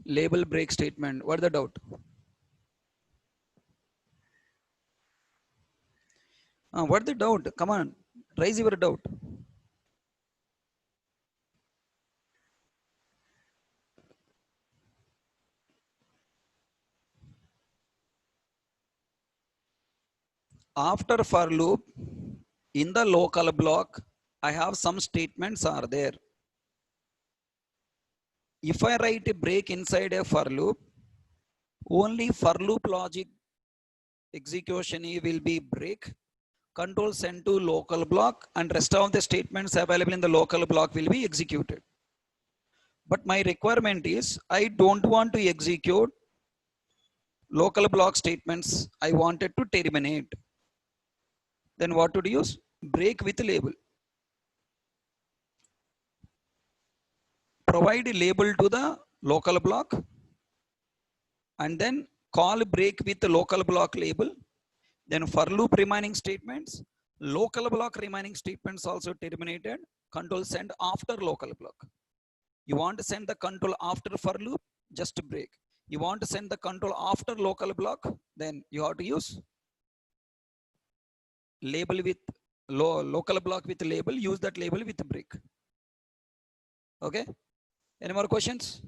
Label break statement. What the doubt? What the doubt? Come on, raise your doubt. After for loop, in the local block, I have some statements are there. If I write a break inside a for loop, only for loop logic execution will be break, control send to local block, and rest of the statements available in the local block will be executed. But my requirement is I don't want to execute local block statements. I wanted to terminate. Then what to use? Break with label. Provide a label to the local block and then call break with the local block label. Then for loop remaining statements, local block remaining statements also terminated. Control send after local block. You want to send the control after for loop, just break. You want to send the control after local block, then you have to use label with local block with label, use that label with break. Okay, any more questions?